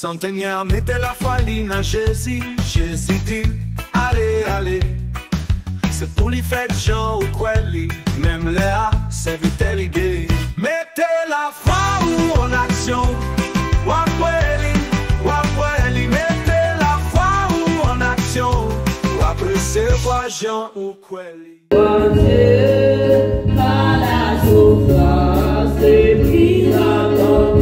Centenière mettait la farine à Jésus, Jésus dit, allez, allez. C'est pour les fêtes Jean ou Quelly, même Léa, c'est vite irrigué. Mettez la foi en action, Wakweli, mettez la foi en action, après c'est quoi Jean ou Quelly. Par la souffrance et puis la mort,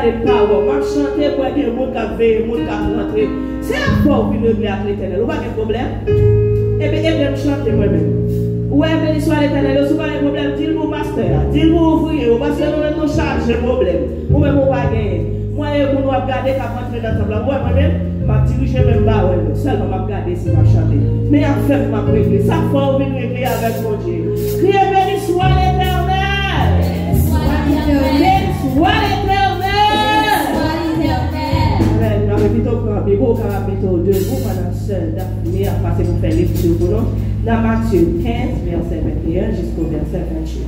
garder le power. Je chanter pour que le monde qui veille, le monde qui rentre. C'est la force qui régler avec l'éternel. Vous n'avez pas de problème. Et bien, je chanter moi-même. Ouais, mais l'histoire l'éternel, si vous avez un problème, dites-le au pasteur, dites-le au ouvrier, parce que nous nous chargons le problème. Ou même on va gagner. Moi, je vais regarder quand je rentre dans le tableau. Moi-même, je vais diriger même pas, seulement je vais regarder si je vais chanter. Mais en fait, je vais régler. Ça faut venir régler avec mon Dieu. Criez, béni soit l'éternel. Béni soit l'éternel. Amen. Nous avons plutôt pris au capitule 2, vous, pendant ce d'affilée, à passer pour faire lecture pour nous. Dans Matthieu 15, verset 21 jusqu'au verset 28.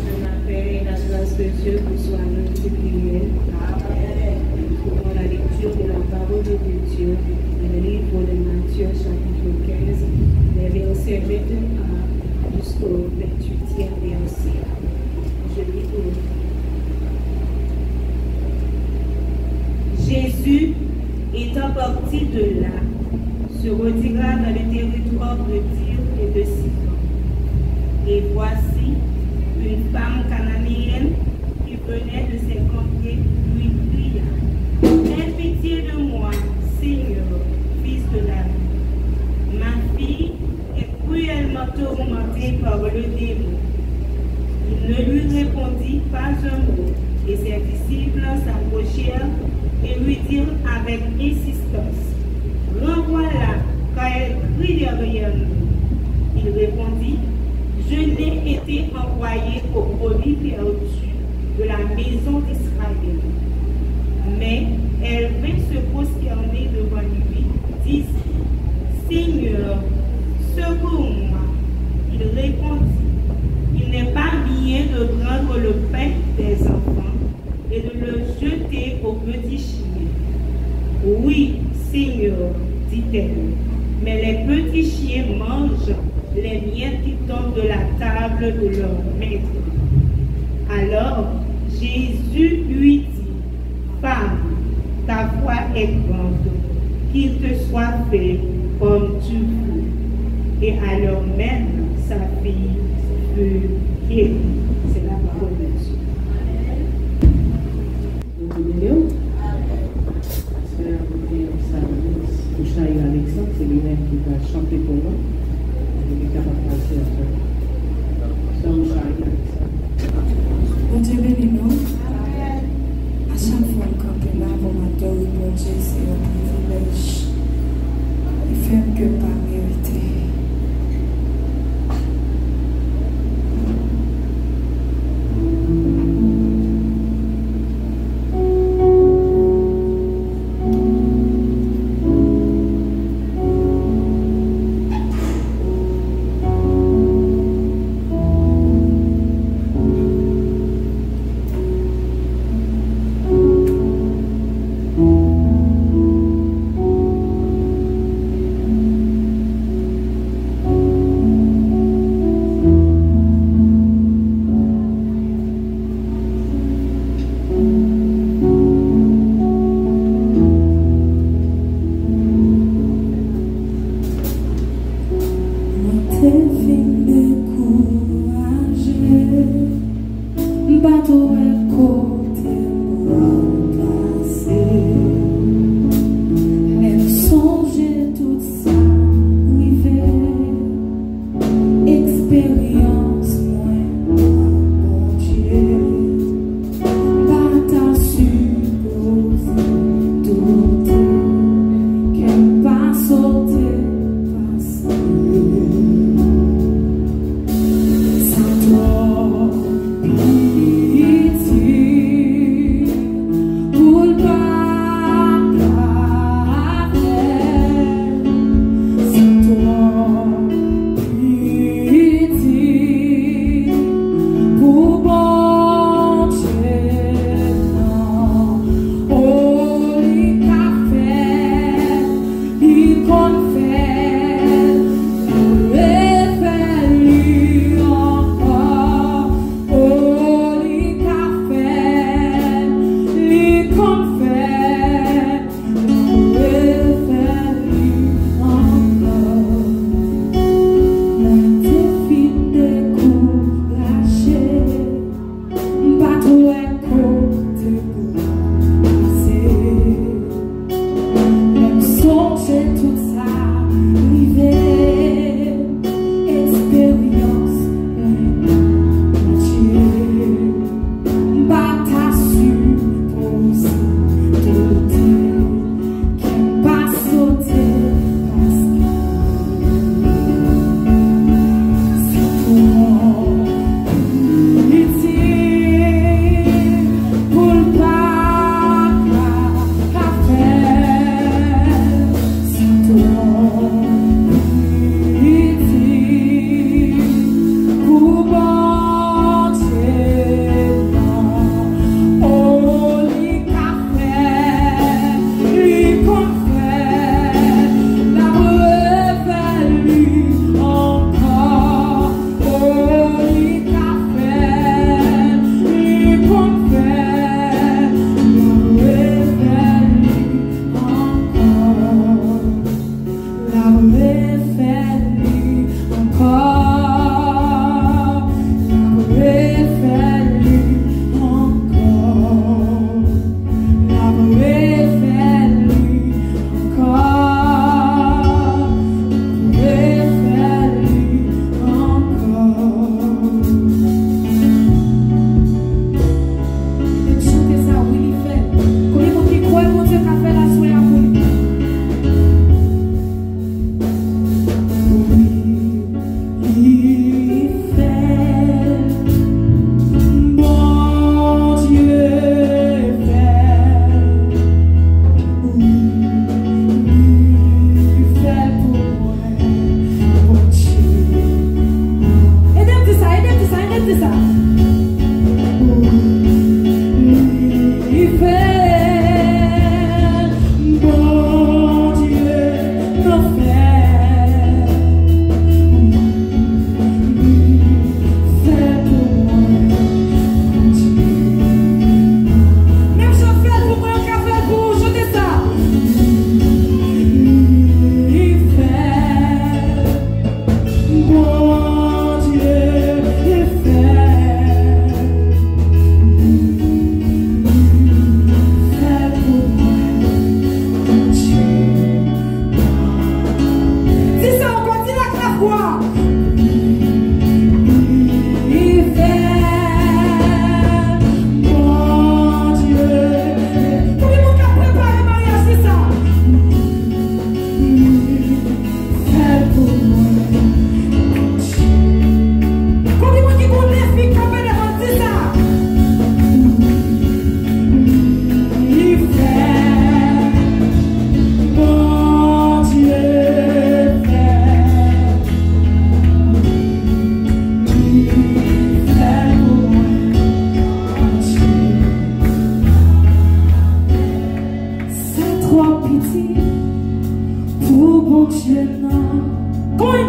Je m'appelle la grâce de Dieu pour soit multipliée. Pour la lecture de la parole de Dieu dans le livre de Matthieu, chapitre 15, les versets 21 jusqu'au 28e verset. Je lis pour Jésus, étant parti de là, se retira dans le territoire de Tyr et de Sidon. Et voici, une femme cananéenne qui venait de ses contrées lui cria: Aie pitié de moi, Seigneur, fils de David. Ma fille est cruellement tourmentée par le démon. Il ne lui répondit pas un mot, et ses disciples s'approchèrent et lui dirent avec insistance: Renvoie-la, car elle crie derrière nous. Il répondit: Je n'ai été envoyé au brebis perdu de la maison d'Israël. Mais elle vint se prosterner devant lui, dit: Seigneur, secours-moi. Il répondit: Il n'est pas bien de prendre le pain des enfants et de le jeter aux petits chiens. Oui, Seigneur, dit-elle, mais les petits chiens mangent les miettes qui tombent de la table de leur maître. Alors Jésus lui dit: Femme, ta foi est grande, qu'il te soit fait comme tu veux. Et alors même sa fille fut guérie. C'est la parole de Dieu. Alexandre, c'est lui-même qui va chanter pour nous. Il est capable de passer Bon Dieu bénis nous. À chaque fois qu'on est là, pour m'adorer, bon Dieu, c'est un privilège. Il fait que pas mériter.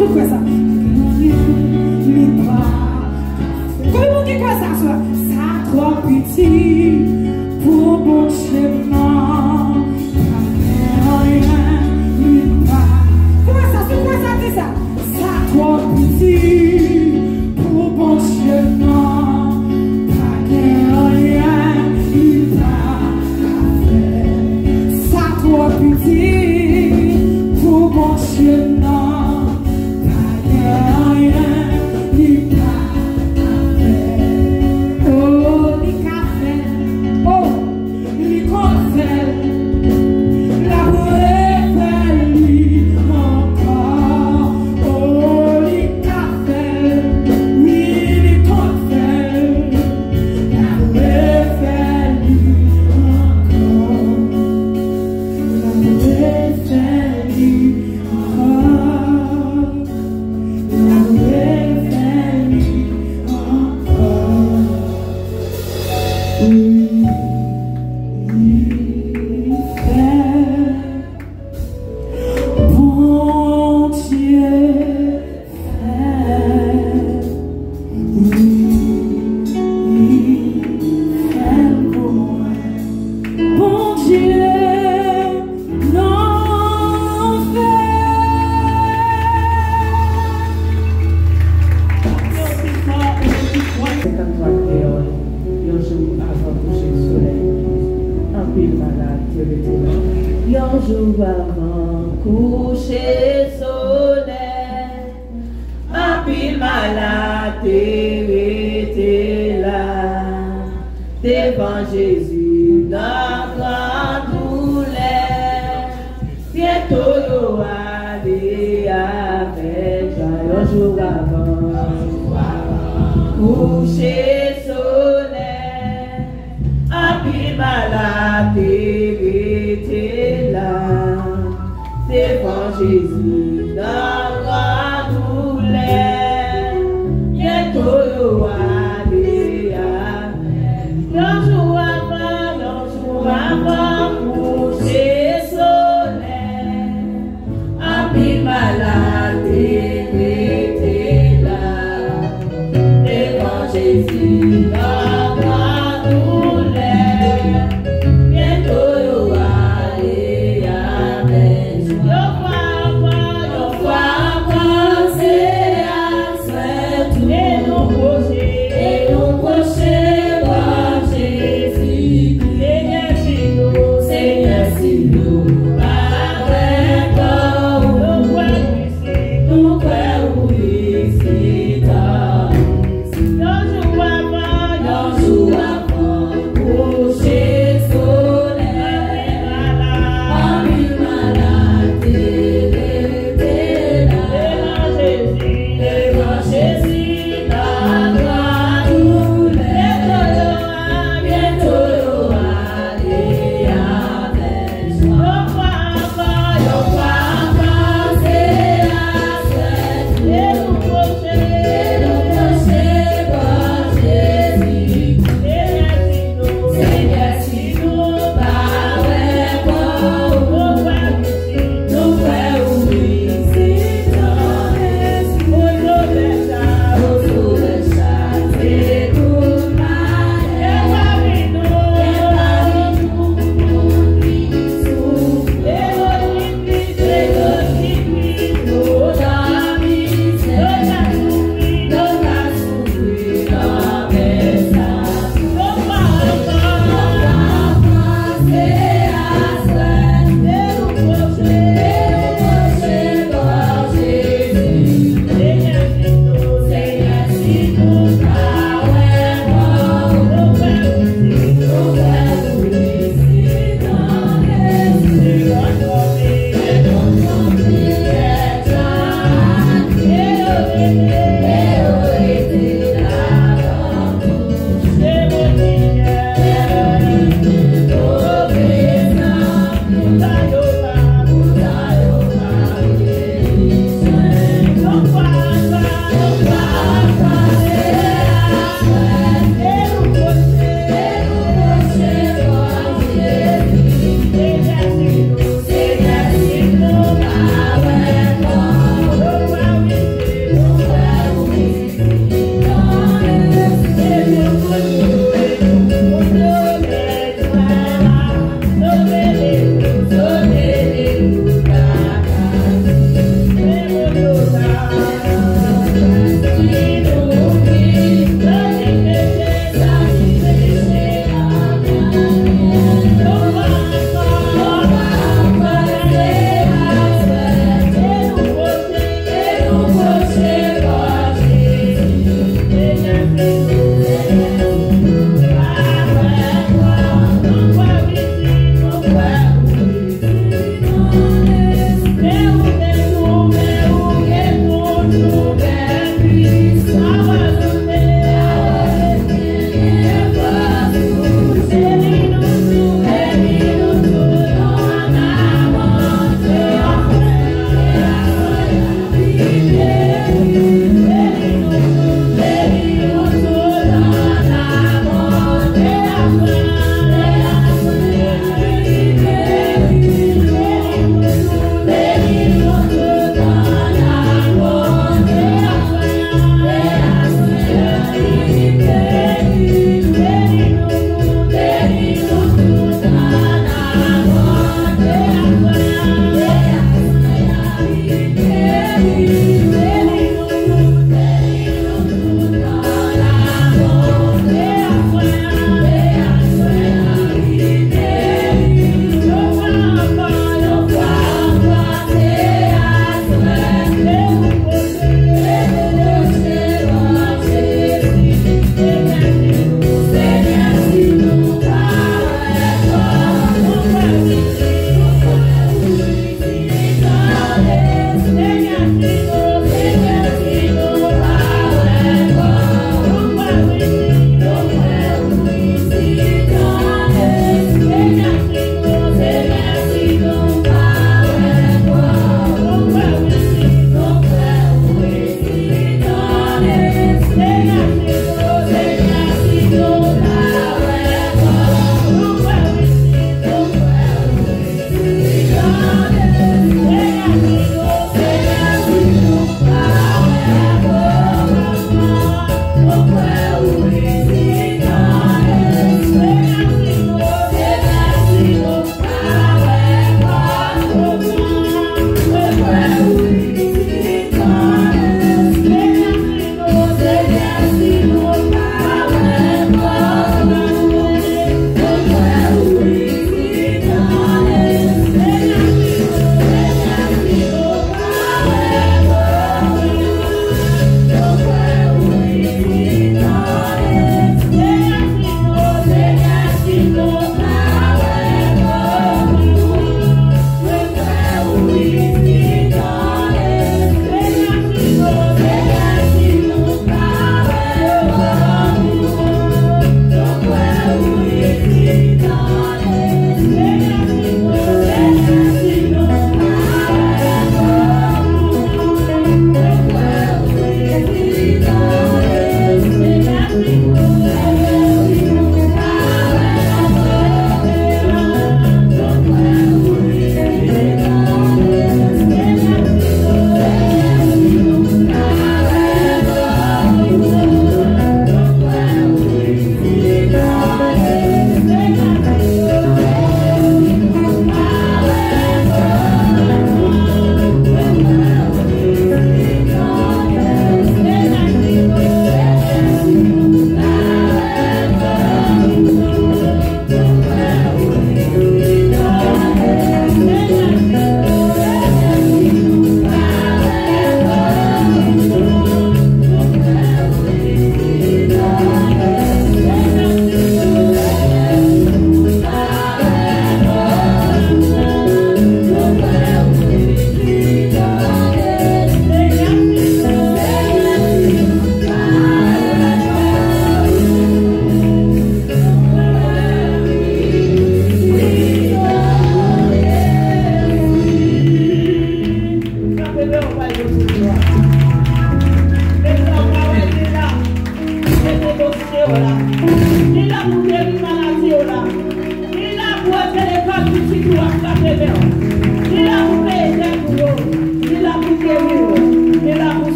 tout quoi ça? Comment on quoi ça? Ça trop petit pour bon chemin. Comment ça? C'est quoi ça dit ça? Ça trop petit pour bon chemin. Ça trop petit pour bon chemin. Devant Jésus, dans grande douleur, bientôt yo aller avec joie un jour avant, coucher soleil, en pile malade était là, devant Jésus, dans grande douleur, bientôt yo aller avec. Un jour avant, coucher soleil, un pile malade était là, devant Jésus, dans ma douleur, bientôt yo aller avec. Yo crois, c'est à souhait, et nous procher.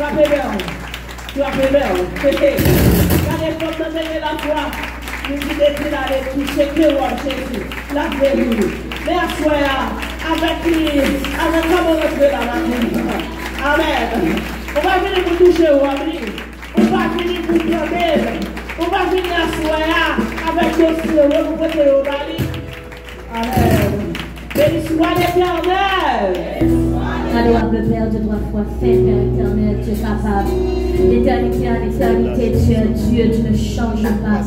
Tu as fait bien. Quand les femmes de la foi, nous disons qu'il a touché que roi Jésus, la vérité. Mais à soi, avec comment on fait la vie. Amen. On va venir pour toucher au roi. On va venir pour prendre. On va venir à soi avec dossier pour porter au mari. Amen. Béni soit l'Éternel. Adorable Père de trois fois fait, Père éternel, tu es capable. D'éternité en éternité, tu es Dieu, tu ne changes pas.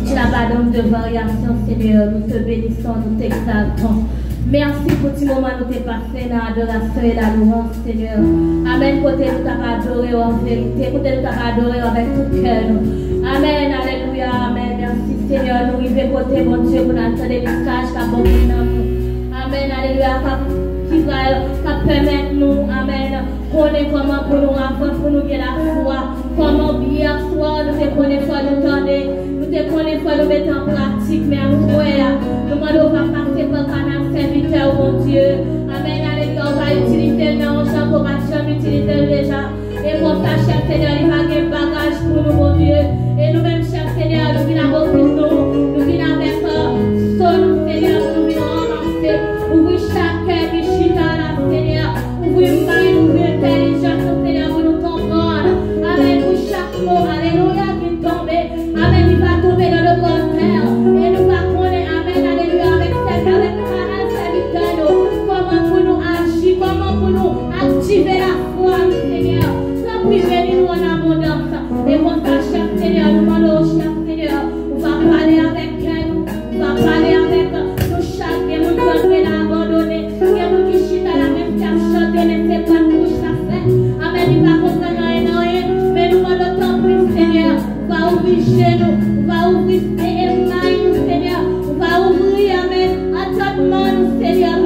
Tu n'as pas d'homme de variation, Seigneur. Nous te bénissons, nous t'exaltons. Merci pour ce moment nous t'es passé dans l'adoration et la louange, Seigneur. Amen. Côté nous t'as adoré en vérité. Côté nous t'as adoré avec tout cœur. Amen. Alléluia. Amen. Merci, Seigneur. Nous vivons côté, mon Dieu, pour entendre des messages qui nous. Amen. Alléluia. Qui va permettre nous, amen, connaître comment pour nous avancer, pour nous gagner la foi, comment bien soir nous te connaître, nous tendre, nous te connaître, nous mettre en pratique, mais à frère, nous allons passer par canal serviteur, mon Dieu, amen, alléluia, on va utiliser le nom, Jean pour utiliser déjà, et pour ça, cher Seigneur, il va gagner bagage pour nous, mon Dieu, et nous-mêmes, cher Seigneur, nous venons avec nous venons avec son Seigneur, nous venons avancer, ouvrir chaque cœur, Seigneur, ouvrir main, ouvrir intelligence, Seigneur, pour nous comprendre. Amen, pour chaque mot, alléluia, qui tombe. Amen, il va tomber dans le contraire. Et nous va connaître, amen, alléluia, avec canal serviteur, comment pour nous agir, comment pour nous activer la foi, Seigneur. Ça puis venir nous en abondance. Et pour ça, cher Seigneur, nous demandons, cher Seigneur, on va parler avec elle, on va parler avec nous chaque et nous donner l'abandonner. Amen, il va comprendre rien, mais nous allons temps plus, Seigneur. On va ouvrir genoux, on va ouvrir les mains, Seigneur. On va ouvrir, amen, attendement, Seigneur,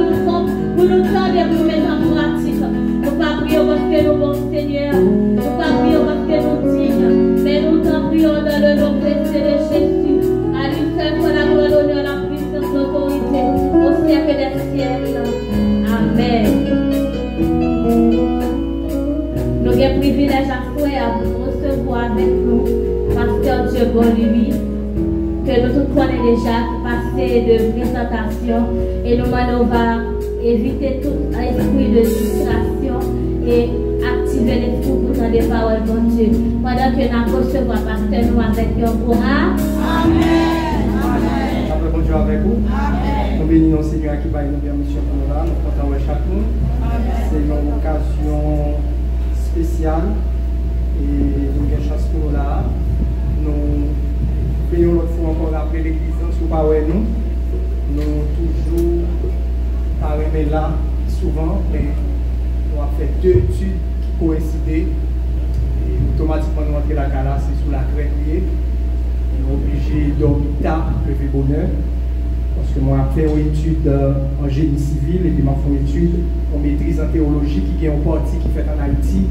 pour nous tendre, pour nous mettre en pratique. Nous ne pas prier parce que nous bon Seigneur, nous ne pas prier parce que nous dignes, mais nous t'en prions dans le nom précieux de Jésus. À lui seul pour la gloire, l'honneur, la puissance, l'autorité, au siècle des siècles. Amen. Nous avons le privilège à faire de recevoir avec nous Pasteur Dieu bon lui, que nous tous connaissons déjà, qui passé de présentation, et nous on va éviter tout esprit de distraction et activer l'esprit pour entendre des paroles de Dieu. Pendant que nous recevons Pasteur nous avec un courage. Amen. Amen. Bon Dieu avec vous. Amen. Nous bénissons le Seigneur qui va nous permission pour nous là. Nous comptons avec chaque monde. C'est une occasion spéciale et nous avons une chance pour nous là. Nous payons l'autre fois encore après l'église, sous pas nous. Nous toujours arrivés là souvent, mais nous avons fait 2 études qui coïncidaient. Et automatiquement nous entrons la cala, c'est sous la crête. Nous sommes obligés de dormir tard, lever bonheur. Parce que moi, j'ai fait une étude en génie civil et puis j'ai fait une étude en maîtrise en théologie qui est une partie qui fait en Haïti,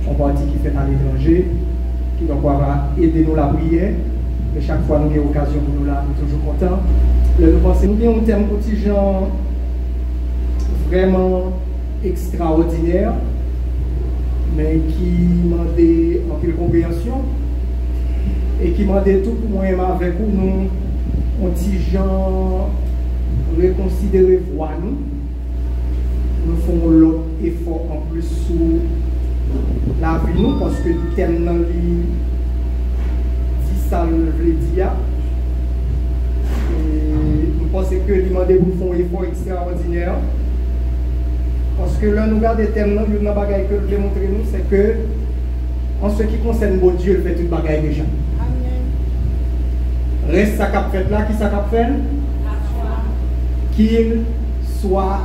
une partie qui fait à l'étranger, qui va aider nous la prière. Et chaque fois nous avons l'occasion pour nous là, nous sommes toujours contents. Nous pensons nous avons un terme contingent vraiment extraordinaire, mais qui demandait un peu de compréhension et qui demandait tout pour moi avec nous. On dit gens reconsidérer voir nous faisons l'autre effort en plus sur la vie nous parce que le thème dans dit ça le veut dire et nous pensons que demander pour faire un effort extraordinaire parce que là nous regardons le thème là une bagaille que je vais montrer nous c'est que en ce qui concerne bon Dieu il fait une bagaille déjà. Reste sa cap fait là, qui sa cap fait? Qu'il soit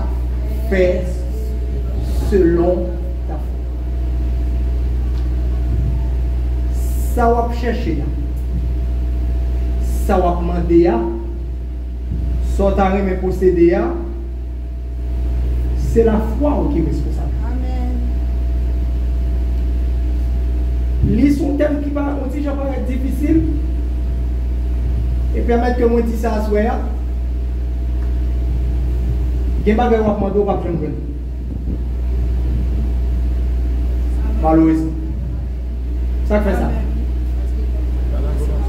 fait selon ta foi. Ça va chercher là. Ça va demander là. Ça va me posséder là. C'est la foi qui est responsable. Amen. Lis son thème qui va être difficile. Et permettre que moi dise ça à soi. Il y a des choses qui vont demander, pas malheureusement. Ça fait ça.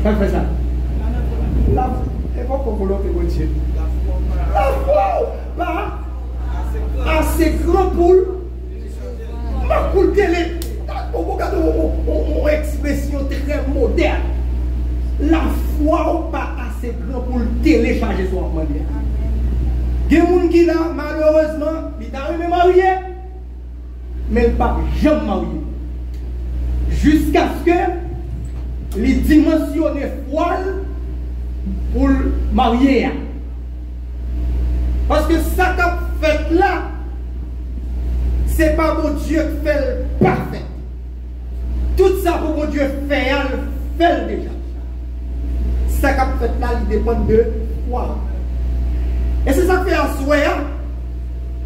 Ça fait ça. Et pourquoi vous l'autre Dieu? La foi, pas assez grand pour télé. Une expression très moderne. La foi pas assez grand pour télécharger son enfant. Il y a des gens qui là, malheureusement, ils ont même marié, mais ils ne pas jamais marié. Jusqu'à ce que les dimensionnent foi pour marier. Parce que ça qu'a fait là, ce n'est pas mon Dieu qui fait le parfait. Tout ça pour mon Dieu faire, le fait déjà. Ça qu'a fait là, il dépend de foi. Et c'est ça que fait à soi.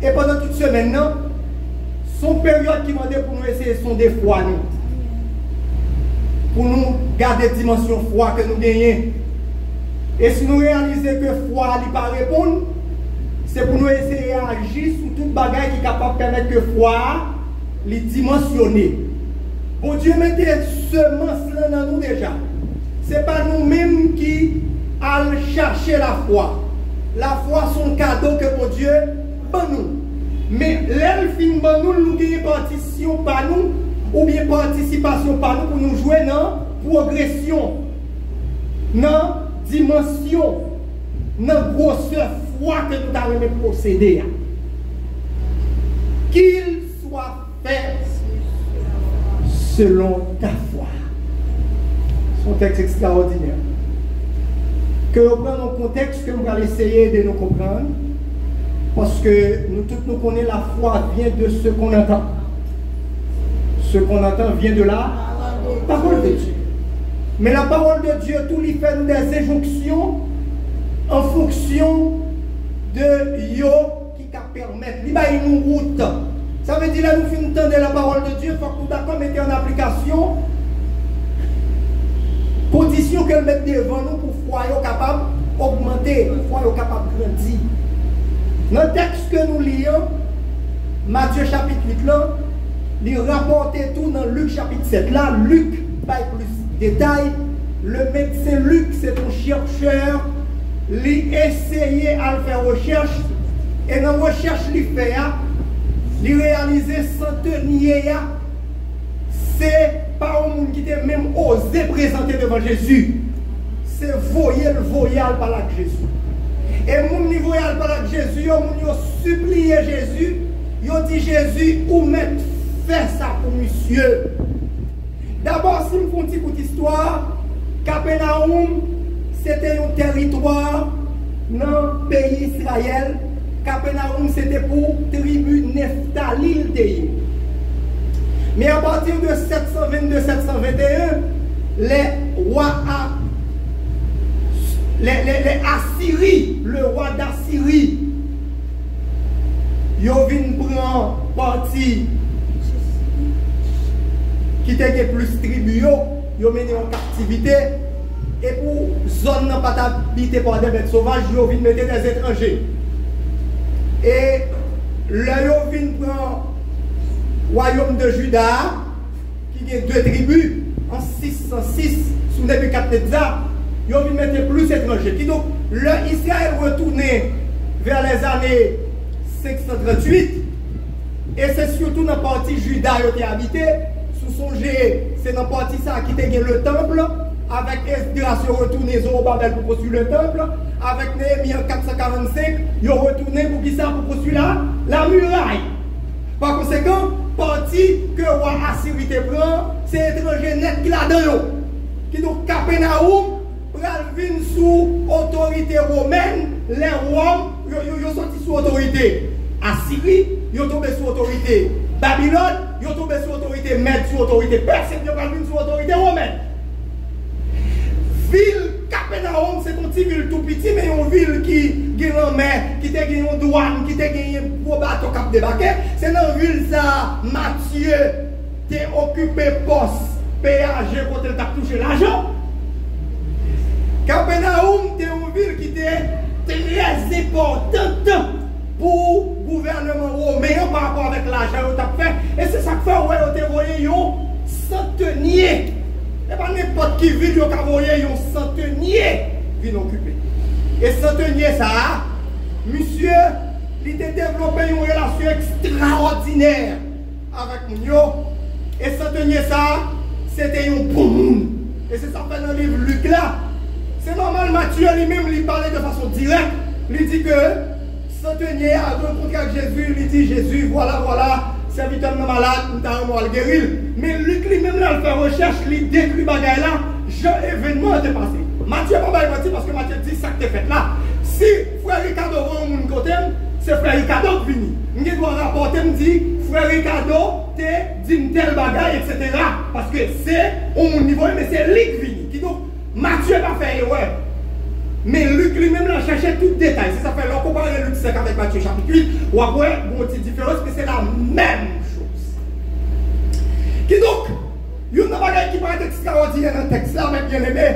Et pendant toute semaine, non, son période qui m'a dit pour nous essayer sont des fois. Pour nous garder la dimension foi que nous gagnons. Et si nous réalisons que foi n'est pas répondre, c'est pour nous essayer d'agir sur toute bagaille qui est capable de permettre que foi les dimensionner. Bon Dieu mettait semence là dans nous déjà. Ce n'est pas nous-mêmes qui allons chercher la foi. La foi, c'est un cadeau que bon Dieu pour nous. Mais l'elfine pour nous, nous avons partition par nous, ou bien participation par nous pour nous jouer dans progression, dans dimension, dans grosseur foi que nous avons possédé. Qu'il soit fait selon ta foi. C'est un texte extraordinaire. Que nous prenions un contexte que nous allons essayer de nous comprendre. Parce que nous tous nous connaissons la foi vient de ce qu'on entend. Ce qu'on entend vient de la parole de Dieu. Mais la parole de Dieu, tout lui fait des injonctions en fonction de yo qui permettent. Il y a une route. Ça veut dire là, nous finissons de la parole de Dieu, il faut que nous d'accord mettre en application conditions qu'elle met devant nous pour foi capable d'augmenter, foi capable de grandir. Dans le texte que nous lisons, Matthieu chapitre 8, là, il rapporte tout dans Luc chapitre 7. Là, Luc, pas plus de détails. Le médecin Luc, c'est un chercheur. Il essayait à faire recherche. Et dans la recherche qu'il fait, il réalisait centenier. C'est pas un monde qui était même osé présenter devant Jésus. C'est voyer le voyal par là que Jésus. Et mon niveau par là que Jésus, mon supplié Jésus, ils ont dit Jésus, où mettre faire ça pour monsieur. D'abord, si nous faisons une petite histoire, Capernaum, c'était un territoire dans le pays Israël. Capernaum, c'était pour tribu Nephtali. Mais à partir de 722-721, les rois les Assyries, le roi d'Assyrie, ils viennent prendre parti qui était plus tribu, ils ont mené en captivité. Et pour zone n'a pas habité par des bêtes sauvages, ils viennent mettre des étrangers. Et là, ils viennent prendre le royaume de Juda, qui a deux tribus, en 606, sous Nebuchadnezzar. Ils ont mettre plus étrangers. Qui donc, Israël retourné vers les années 538. Et c'est surtout dans la partie Juda qui a habité. Sous son G, c'est dans la partie ça qui était le temple. Avec Esdras, ils ont retourné Zorobabel pour construire le temple. Avec Néhémie en 445, ils ont retourné pour qui ça pour construire la muraille. Par conséquent, partie que le roi Assyrie prend, c'est étranger net qui l'a dedans. Qui donc Capernaum. Viennent sous autorité romaine, les rois, ils sont sortis sous autorité Assyrie, ils sont tombés sous autorité Babylone, ils sont tombés sous autorité Mède, sous autorité Perse, ils sont venus sous autorité romaine. Ville Capernaum, c'est une petite ville tout petit, mais une ville qui a une mer, qui a une douane, qui a un gros bateau qui a débarqué. C'est dans une ville ça, Matthieu, qui a occupé poste, péage, quand il a touché l'argent. Capernaum était une ville qui était très importante pour le gouvernement romain par rapport avec l'argent qu'il a fait. Et c'est ça que fait, ouais, on a envoyé un centenier n'importe qui ville, il y a un centenier qui vient occuper. Et centenier, ça, monsieur, il a développé une relation extraordinaire avec nous. Et centenier, ça, c'était un bon monde. Et c'est ça fait dans le livre Luc là. C'est normal, Matthieu lui-même, il parlait de façon directe. Il dit que centenier a rencontré avec Jésus, il dit Jésus, voilà, serviteur de malade, nous avons le guérir. Mais Luc lui-même là, il fait recherche, il décrit bagaille là, événement est passé. Matthieu pas menti parce que Matthieu dit ça que tu fait là. Si frère Ricardo va au monde côté, c'est frère Ricardo qui vient. Il doit rapporter, me dit, frère Ricardo, te dit tel bagaille, etc. Parce que c'est au niveau, mais c'est lui qui vient. Qui donc, Matthieu n'a pas fait erreur. Mais Luc lui-même l'a cherché tout détail. C'est ça fait là, comparer Luc 5 avec Matthieu chapitre 8, ou après, bon, petite différence, mais c'est la même chose. Qui donc, il y a une bagaille qui paraît extraordinaire dans le texte là, mais bien aimé.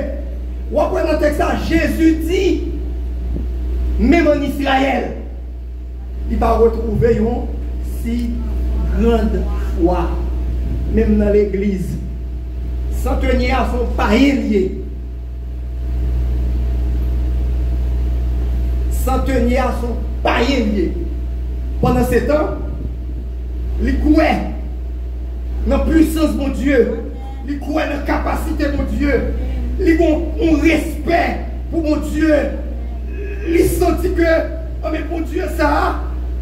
Ou après dans le texte là, Jésus dit, même en Israël, il va retrouver une si grande foi, même dans l'église. Centeniers sont païens liés. Centeniers sont païens liés. Pendant ce temps, les croient dans la puissance de mon Dieu, les croient dans la capacité de mon Dieu, les ont un respect pour mon Dieu. Ils sentent que, oh mais mon Dieu, ça,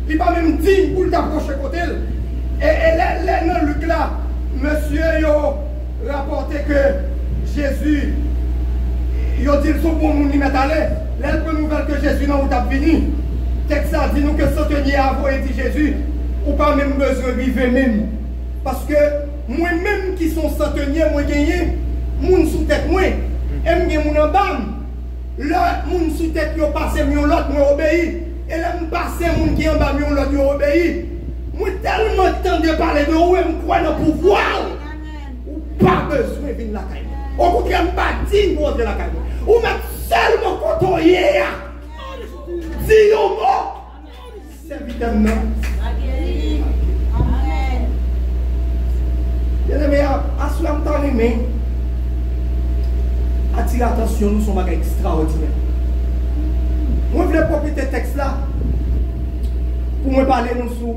il va même dire pour t'approcher côté. Et là, dans Luc là, monsieur, il a rapporté que Jésus, il a dit que son bon monde, il met à l'aise. Là, il nouvelle que Jésus n'a pas fini. Texte ça dit nous que centenier a envoyé dit Jésus, ou pas même besoin de vivre même. Parce que moi-même qui sont centeniers, moi gagné, moun sous tête moi, aime bien moun en bas. Là, moun sous tête yo passé mieux l'autre moi obéi. Et là, me passé moun qui en bas mieux l'autre yo obéi. Moi tellement de temps de parler de où me croit dans le pouvoir. Ou pas besoin de venir la caille. Au contraire, me pas digne pour entrer la caille. Ou même seulement quand on y est. Dis au mot. C'est évidemment. Bien aimé, à cela me t'en aimé. Attirer l'attention, nous sommes extraordinaires. Moi, je voulais profiter de ce texte là pour me parler nous sur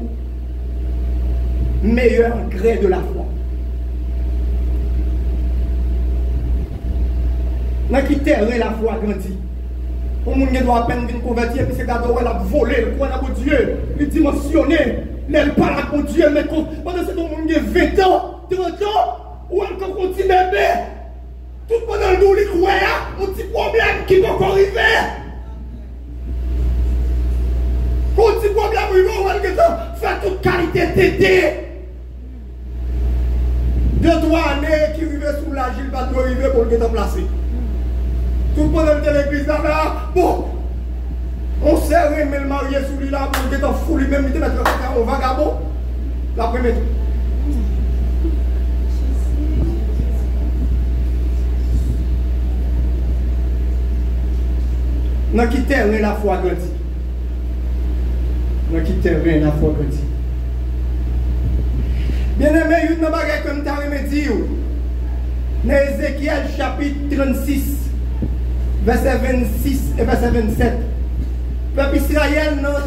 le meilleur gré de la foi. Dans qui terre la foi grandit. Pour les gens qui doivent à peine venir convertir, puis c'est d'abord elle a volé, le croit dans Dieu, il dimensionné, elle parle avec Dieu, mais pendant ce temps, il y a 20 ans, 30 ans, où elle continue bébé. Tout pendant le dos, il croit, un petit problème qui va encore arriver. Quand un petit problème arrive, on va faire toute qualité tété. 2-3 années qui arrivent sous la Gilles va arriver pour le placer. Tout pendant l'église là, bon, on s'est remis le marié sous lui là pour le fou lui-même, il te mettre un vagabond. La première. Dans qui terre la foi grandit. Dans qui terre la foi grandit. Bien aimé, il y a une bagarre comme tu as dit. Dans Ézéchiel chapitre 36, verset 26 et verset 27. Peuple Israël, dans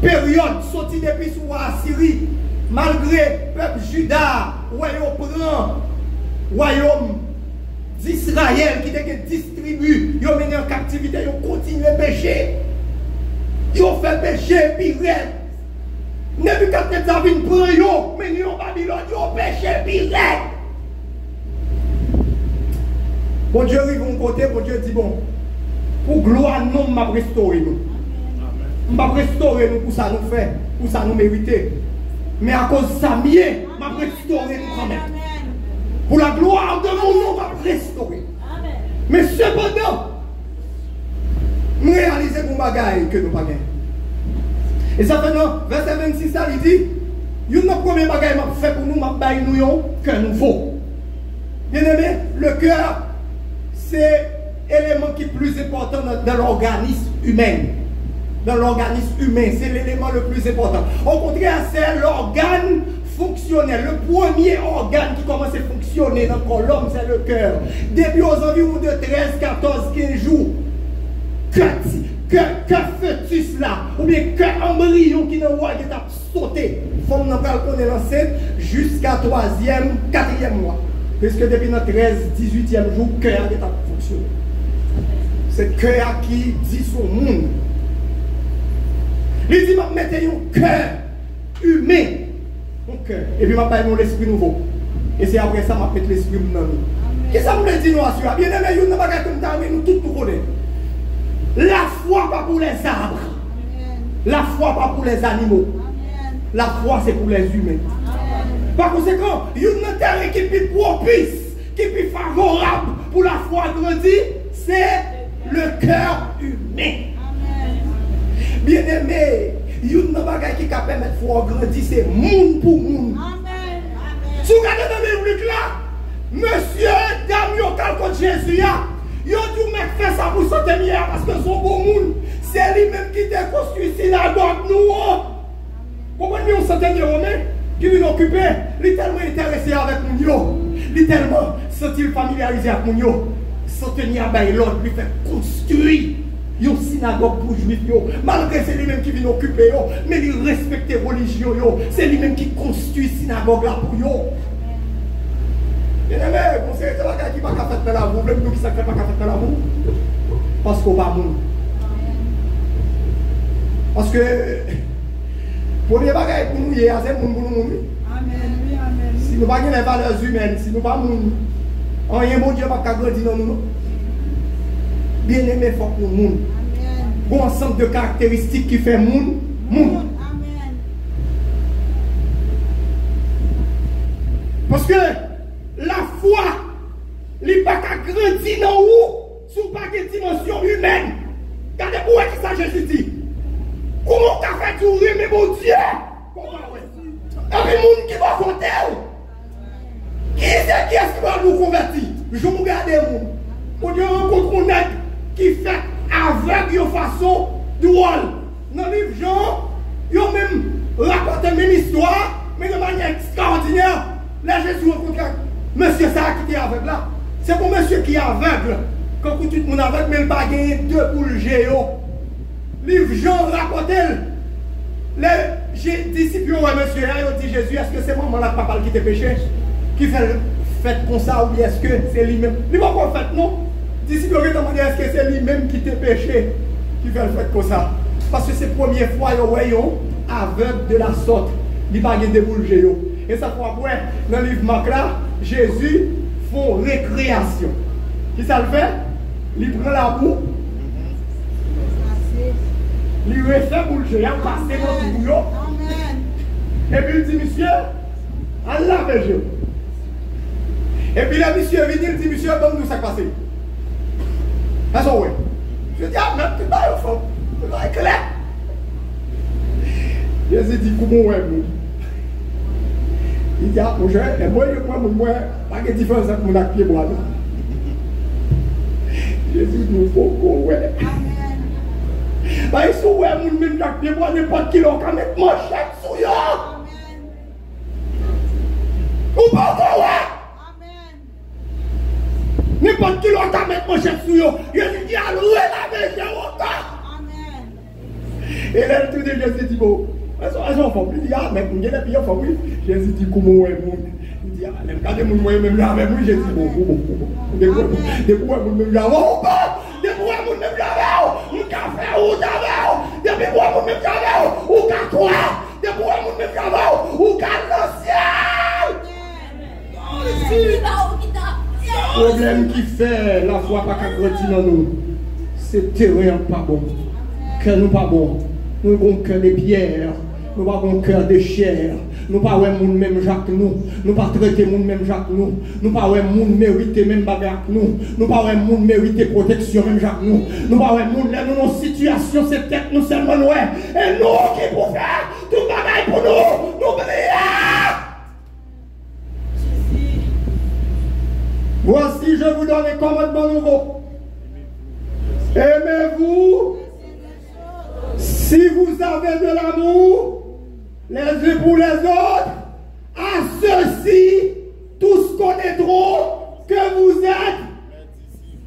période sortie depuis sous Assyrie, malgré peuple Juda, royaume d'Israël qui était distribué, ils ont mené en captivité, ils ont continué à pécher. Ils ont fait pécher, puis red. Nebuchadnezzar vient prendre eux, mais ils ont Babylone, ils ont péché, puis red. Bon Dieu arrive de mon côté, bon Dieu dit bon, pour gloire nous, m'a restauré nous. M'a restauré nous pour ça nous fait, pour ça nous mériter. Mais à cause de ça, m'a restauré nous quand même. Pour la gloire de mon nom, va restaurer. Amen. Mais cependant, nous réalisons mon bagaille que nous pas gagné. Et ça fait non, verset 26, ça il dit, il y a un premier bagaille m'a fait pour nous, m'a baillé nous un cœur nouveau. Bien aimé, le cœur, c'est l'élément qui est plus important dans l'organisme humain. Dans l'organisme humain, c'est l'élément le plus important. Au contraire, c'est l'organe fonctionnel, le premier organe qui commence à fonctionner dans le corps de l'homme, c'est le cœur. Depuis aux environs de 13, 14, 15 jours, que fœtus là, ou bien que embryon qui n'a pas sauté, faut nous connaître l'enceinte jusqu'à 3e, 4e mois. Parce que depuis notre 13, 18e jour, le cœur est fonctionné. C'est le cœur qui dit son monde. Il dit, mettez un cœur humain. Un cœur. Et puis, je vais parler de l'esprit nouveau. Et c'est après ça que je vais mettre l'esprit nouveau. Qu'est-ce que ça me dit, nous, assurer? Bien aimé, nous ne pas nous tous nous connaissons. La foi, pas pour les arbres. La foi, pas pour les animaux. La foi, c'est pour les humains. Par conséquent, il y a une terre qui est plus propice, qui est plus favorable pour la foi grandir, c'est le cœur humain. Bien aimé, il y a une bagaille qui peut permettre de foi grandir, c'est monde pour monde. Si vous regardez dans le livre là, monsieur, dame, yo contre Jésus, il a tout mettre fait ça pour sauter hier parce que son bon monde, c'est lui-même qui t'a construit synagogue nous. Comprenez vous centaine de Romains qui vient occuper, il est tellement intéressé avec nous, il est tellement senti familiarisé avec nous, sans tenir à l'autre, lui fait construire une synagogue pour juifs, malgré c'est lui-même qui vient occuper, mais il respecte la religion, c'est lui-même qui construit une synagogue là pour eux. Bien aimé, vous savez, c'est la qui va faire dans la boue, même nous qui ne savons pas faire dans la boue, parce qu'on va mourir. Parce que, pour les bagages pour nous, c'est le monde pour nous mourir. Si nous n'avons pas les valeurs humaines, si nous ne pas mourir, rien bon Dieu va pas grandir dans nous. Bien aimé, il faut que nous mourions. Bon ensemble de caractéristiques qui fait mourir. Parce que la foi, il n'est pas qu'à grandir dans où, sous pas de dimension humaine. Regardez pour qui ça Jésus dit. Comment tu as fait durer, mais mon Dieu? Il y a des gens qui vont compter. Qui est-ce qui va nous convertir? Je vous regarde vous. Pour Dieu rencontre un nègre qui fait avec une façon drôle. Dans le livre Jean, ils ont même raconté la même histoire, mais de manière extraordinaire. Là, Jésus rencontre monsieur ça qui est aveugle là. C'est pour monsieur qui est aveugle. Quand tout le monde est aveugle, mais il n'a pas gagné 2 boules géo. Livre Jean raconte les disciples ont monsieur, ils ont dit Jésus, est-ce que c'est maman là papa qui te péché? Qui fait comme ça ou bien est-ce que c'est lui-même? Il va pas fait non. Disciples ont demandé est-ce que c'est lui-même qui te péché? Qui fait le fait comme ça? Parce que c'est la première fois qu'ils voyons aveugle de la sorte. Il va gagner des boules géo. Et ça fois après, dans le livre Marc là, Jésus font récréation. Qui ça le fait? Il prend la boue. Il refait pour le jeu, il a passé dans le bouillon. Et puis il dit, monsieur, Allah veut jeu. Et puis là, monsieur est venu, il dit, monsieur, donne-nous ça passé. Ah, ça, oui. Je dis, ah, mais tu vas au fond. Tu vas éclair. Jésus dit, comment ouais, vous? Il dit, ah, mon cher, et moi, pas de différence entre mon acte et moi. Jésus dit, faut ouais. Bah, ils sont là, ils même qui bois n'importe qui leur mettre manchette sur eux. Ou pas n'importe qui leur mettre manchette sur eux. Jésus dit, allouez la maison encore. Et là, tout de Jésus dit, bon, elles ont fait plus. Il dit, ah, mais vous avez bien fait plus. Jésus dit, comment est mon? Il dit, ah, même quand vous avez même là avec moi, Jésus dit, bon. Depuis moi, vous même là, oh, pas. Depuis moi, vous même là, ou café, ou d'abord. Depuis moi, vous même là, ou catois. Depuis moi, vous même là, ou le problème qui fait la foi pas qu'à grandir dans nous, c'est terrain pas bon. Cœur nous pas bon. Nous avons un cœur de pierre. Nous avons un cœur de chair. Nous pas ouais moun même Jacques nous. Nous pas traiter moun même Jacques nous. Nous pas ouais moun mériter même bagarre nous. Nous pas ouais moun mériter protection même Jacques nous. Nous pas ouais moun là nous nos situations c'est tête nous seulement ouais. Et nous qui pour faire tout bagaille pour nous. Nous prions. Voici je vous donne un commandement nouveau. Aimez-vous. Si vous avez de l'amour les uns pour les autres, À ceux-ci, tous connaîtront que vous êtes.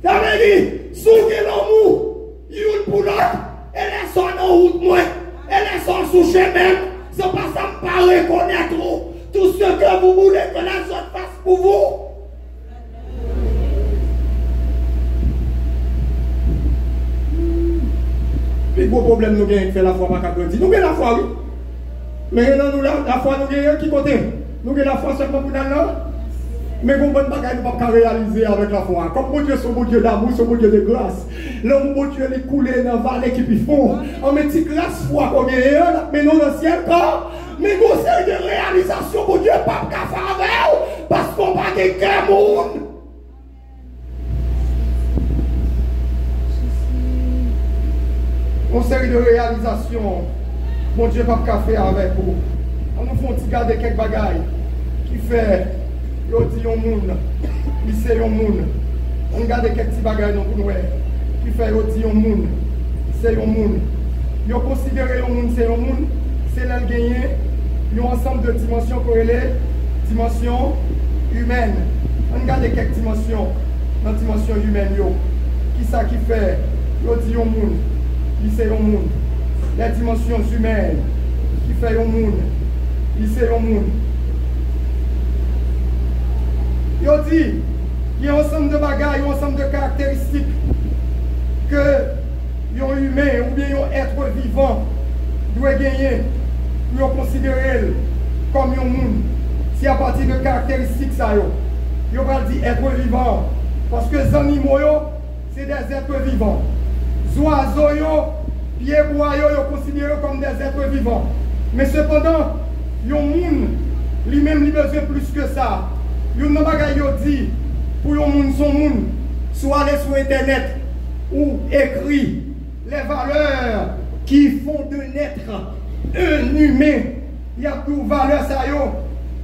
Ça veut dire, souvenez l'amour, une pour l'autre, et laissons en route moins, et laissons sous chemin, c'est pas ça me pas reconnaître tout ce que vous voulez que les autres fassent pour vous. Le gros problème nous gagnons fait la foi par Capri. Nous gagnons la foi, oui. Mais nous la foi nous gagnons qui côté? Nous gagnons la foi seulement pour nous. Mais bon, bonne bagaille, nous ne pouvons pas réaliser avec la foi. Comme mon Dieu, son bon Dieu d'amour, son bon Dieu de grâce. L'homme, bon Dieu, les coulé dans la vallée qui font. On met une grâce foi qu'on gagne, mais non dans le ciel, corps. Mais nous, c'est de réalisation, bon Dieu, pas qu'à faire avec, parce qu'on va gagner qu'un monde. Une série de réalisations, mon Dieu, pas qu'à faire avec vous. On nous fait garder quelques bagailles qui fait. Yo dit yon moun, li se yon moun. On garde quelques petits bagages dans nous qui fait yo dit yon moun, c'est yon moun. Yo considère yon moun c'est yon moun, c'est là gagner yon ensemble de dimensions corrélées, dimensions humaines. On garde quelques dimensions dans la dimension humaine yo. Qui ça qui fait yo dit yon moun, li se yon moun. Les dimensions humaines qui fait yon moun, li se yon moun. Il dit, il y a un ensemble de bagages, un ensemble de caractéristiques que un humain ou bien un être vivant doit gagner pour considérer comme un monde. Si à partir de caractéristiques, ça il va dire être vivant. Parce que les animaux, c'est des êtres vivants. Les oiseaux, pieds bois, ils considérés comme des êtres vivants. Mais cependant, un monde, lui-même, il a besoin plus que ça. Yon nan bagay yo dit pour yon moun son moun, soit aller sur internet ou écrit les valeurs qui font de naître un humain. Il y a deux valeurs ça yo,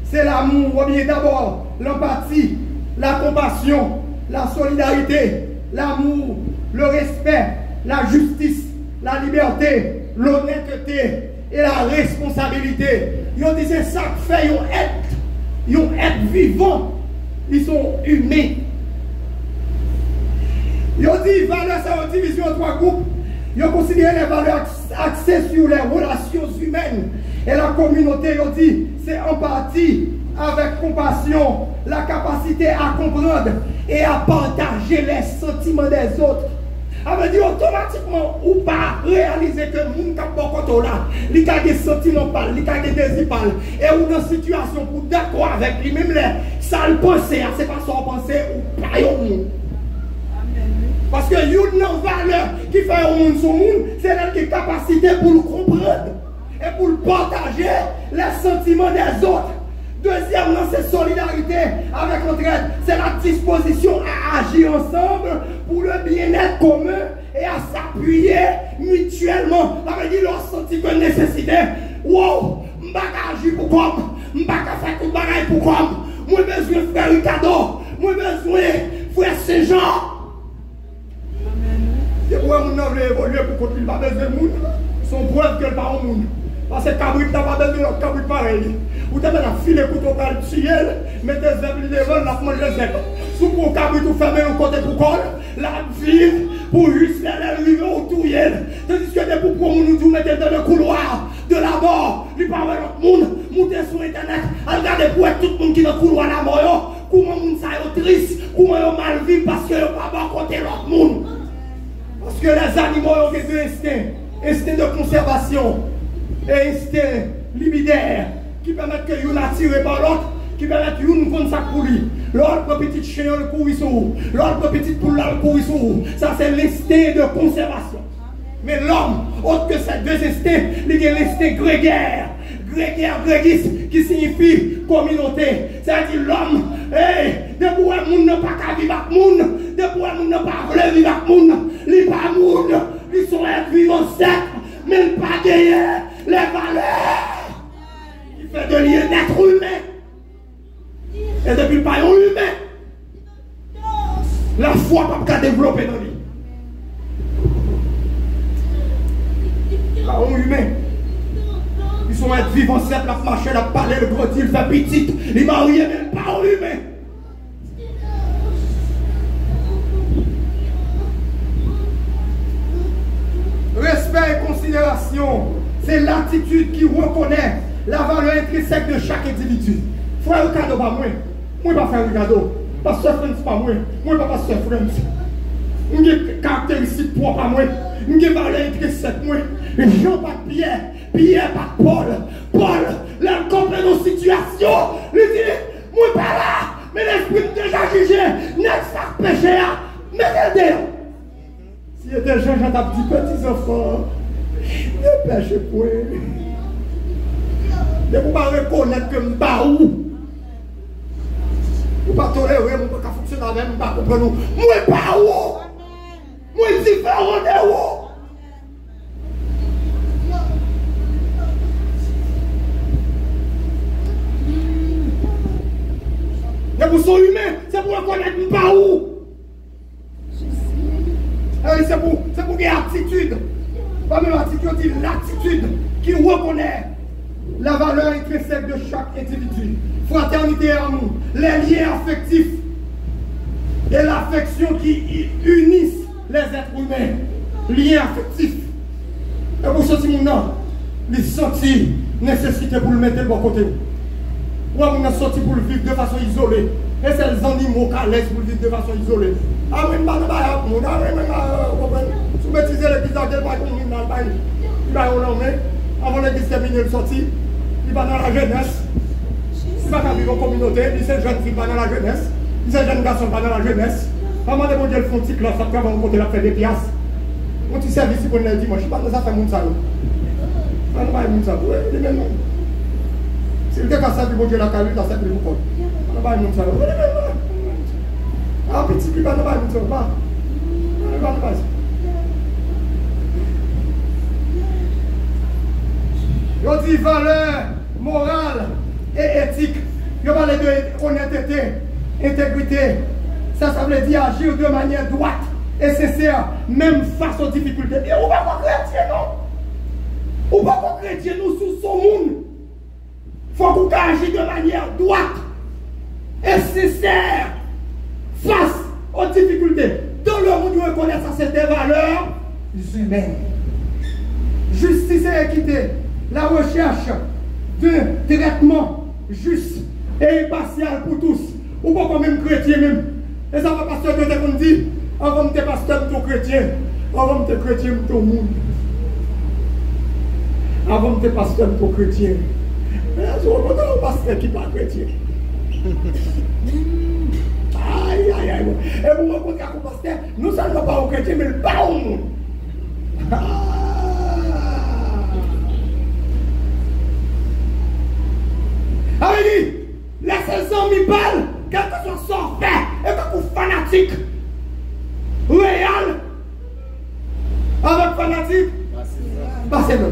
c'est l'amour, ou bien d'abord l'empathie, la compassion, la solidarité, l'amour, le respect, la justice, la liberté, l'honnêteté et la responsabilité. Yo dit c'est ça qui fait yon être. Ils sont vivants, ils sont humains. Ils ont dit valeurs, ça ont divisé en trois groupes. Ils ont considéré les valeurs axées sur les relations humaines. Et la communauté, ils ont dit, c'est empathie avec compassion, la capacité à comprendre et à partager les sentiments des autres. Ça veut dire automatiquement ou pas réaliser que le monde qui a beaucoup là, il a des sentiments pâles, il a des désirs pâles, et ou dans une situation pour d'accord avec lui, même les sales pensées, c'est pas son pensée ou pas au monde. Parce que une valeur qui fait au monde son monde, c'est la capacité pour le comprendre et pour le partager les sentiments des autres. Deuxièmement, c'est solidarité avec l'entraide. C'est la disposition à agir ensemble pour le bien-être commun et à s'appuyer mutuellement. Ça veut dire leur sentiment de nécessité. Wow, je ne vais pas agir pour comme, je ne vais pas faire tout le bagage pour comme. Moi, j'ai besoin de faire un cadeau. Moi, j'ai besoin de faire ce genre. C'est pourquoi mon homme évoluer pour qu'on ne pas besoin de monde. Son preuve que le parent monde. Parce que Cabrit n'a pas besoin de Cabrit pareil. Vous avez la file pour ton cal tuer, mettez des zèbres devant, la femme les zèbres. Sous pour Cabrit ou fermer un côté pour col, la vive pour juste faire les ou tout yen. Tandis que des pour nous tout mettez dans le couloir de la mort, lui parle l'autre monde, montez sur internet, regardez pour tout le monde qui est dans le couloir de la mort, comment moun ça est triste, comment ils mal vivre parce que ils pas bon côté l'autre monde. Parce que les animaux ont des instincts de conservation. Et instinct libidaire qui permettent que vous attirez par l'autre, qui permettent que vous prendre ça pour lui. L'autre petit chien le courir sur vous, l'autre petite poule le courir sur vous. Ça c'est l'instinct de conservation. Mais l'homme, autre que ces deux instincts, il y a l'instinct grégaire, grégiste, qui signifie communauté. C'est-à-dire l'homme, depuis le monde n'a pas qu'à vivre avec le monde, depuis le monde n'a pas voulu vivre avec le monde, il n'est pas monde, ils sont vivants secs, mais pas gagner les valeurs qui fait de lui un être humain. Et depuis le paillon humain, la foi n'a pas développer dans lui. Paillon humain, il Ils sont être vivants, simple, la marcher, la parler, le gros il fait petit. Il m'a rien même pas humain. Respect et considération, c'est l'attitude qui reconnaît la valeur intrinsèque de chaque individu. Frère, le cadeau pas moi. Moi, pas faire un cadeau. Pasteur Friends, pas moi. Moi, pas Pasteur Friends. J'ai des caractéristiques propres à moi. J'ai des valeurs intrinsèques, moi. Jean pas de Pierre. Pierre pas de Paul. Paul, là, comprend nos situations. Il dit, moi, pas là. Mais l'esprit déjà jugé. N'est-ce pas péché? Mettez-le. Si il y a des gens, j'en ai dit petits enfants, ne pêchez point. Ne vous pas reconnaître que je ne sais pas où. Vous ne pas tolérer, vous ne pouvez pas fonctionner avec vous, vous ne pas comprendre. Moi, pas où. Moi, différent de où. Mais vous sont humains, c'est pour reconnaître pas où. C'est pour qu'il y ait attitude. Pas même attitude, on dit l'attitude qui reconnaît la valeur intrinsèque de chaque individu. Fraternité et amour, les liens affectifs et l'affection qui unissent les êtres humains. Liens affectifs. Et pour sortir mon nom, les sentir nécessité pour le mettre de bon côté. Ou on a sorti pour le vivre de façon isolée. Et c'est les animaux qui laissent pour le vivre de façon isolée. Ah oui, si vous baptisez l'église, il va avant l'église terminer le sorti, il va dans la jeunesse. Il va vivre en communauté, il c'est jeune fille dans la jeunesse, il c'est jeune garçon dans la jeunesse. Avant de mon Dieu, le font petit classe, après on compte la faire des pièces. On petit service pour le dimanche, je ne sais pas si ça fait mon salaud. Ça ne va pas mon salaud, oui, même. Si vous êtes à ça, mon Dieu, la calule, ça c'est plus beaucoup. Ça ne va pas mon salaud. Ah, petit, il va pas mon salaud, va. Il va pas. On dit valeur morale et éthique. On parle de honnêteté, intégrité. Ça veut dire agir de manière droite et sincère, même face aux difficultés. Et on ne va pas chrétien, non? On ne va pas chrétien, nous, sous son monde. Il faut qu'on agisse de manière droite et sincère face aux difficultés. Dans le monde, on reconnaît ça, c'est des valeurs humaines. Justice et équité. La recherche d'un traitement juste et impartial pour tous. Ou pas quand même chrétien même. Et ça va pasteur de te dit, avant de te pasteur pour chrétien, avant de te chrétien pour tout le monde. Avant de te pasteur pour chrétien. Mais je reconnais un pasteur qui n'est pas chrétien. Aïe, aïe, aïe. Et vous rencontrez un pasteur, nous ne sommes pas au chrétien, mais pas au monde. Allez, laissez les hommes parlent, quel que soit son fait, et que vous fanatique, réel, avec fanatique, passez-le.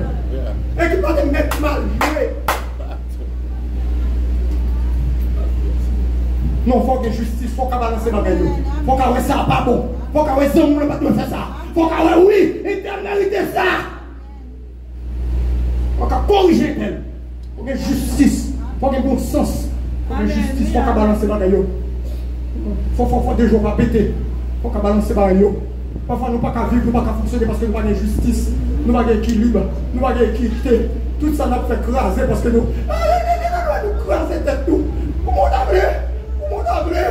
Et qui va te mettre mal joué. Non, il faut que justice, il faut qu'on balance dans le il faut qu'on ça pas bon, il faut qu'on les hommes ne pas faire ça, il faut qu'on oui, éternalité ça. Il faut qu'on corriger elle, il faut que justice. Il faut qu'il y ait bon sens. Il faut que justice, il faut qu'on balance dans le il faut deux jours pas péter. Il faut qu'on balance dans le parfois nous ne pouvons pas vivre, nous ne pouvons pas fonctionner parce que nous n'avons pas de justice, nous n'avons pas d'équilibre, nous n'avons pas d'équité. Tout ça nous fait craser parce que nous. Nous craser tête tout. Comment on a vrai? Comment on a vrai?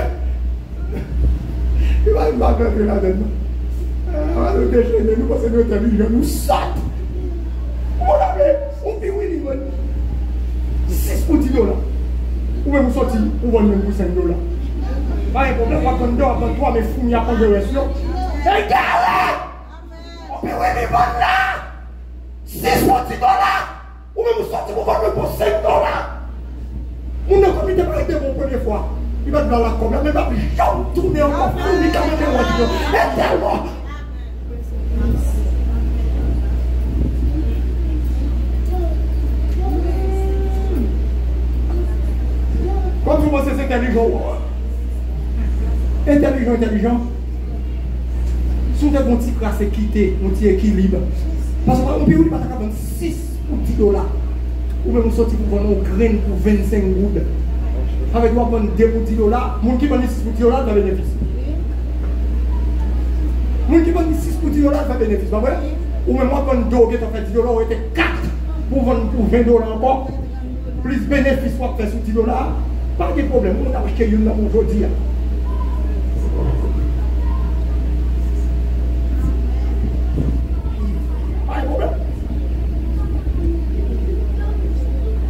Il va nous battre là-dedans. On va nous déchaîner, nous parce que nous sommes intelligents, nous sacs. Comment on a vrai? On vit oui, nous. 6 pour 10 $. Ou même vous sortir, ou vous même pour 5 $. Pas un problème, on va prendre 2 après 3, mais fou, il y a pas de version. Et galère! On peut oui, mais bon là! 6 pour 10 $. Ou même vous sortir pour vendre pour 5 $. On ne comité pas été bon première fois. Il va dans la com, mais il va jamais tourner encore. Il va jamais tellement. Comme vous pensez c'est intelligent, intelligent, si vous avez un petit classe équité, un petit équilibre, parce qu'on peut pas 6 pour 10 $. ou même sortir pour vendre une graine pour 25 gouttes. Avec toi, prendre 2 pour 10 $, les gens qui vendent 6 pour 10 $, ça bénéfice. Les gens qui vendent 6 pour 10 $, ça bénéfice, pas vrai? Ou même moi, prendre 2 qui ont fait 10 $, ou était 4 pour vendre pour 20 $ encore. Plus bénéfice pour faire sur 10 $, pas de problème. On a acheté une aujourd'hui. Pas de problème.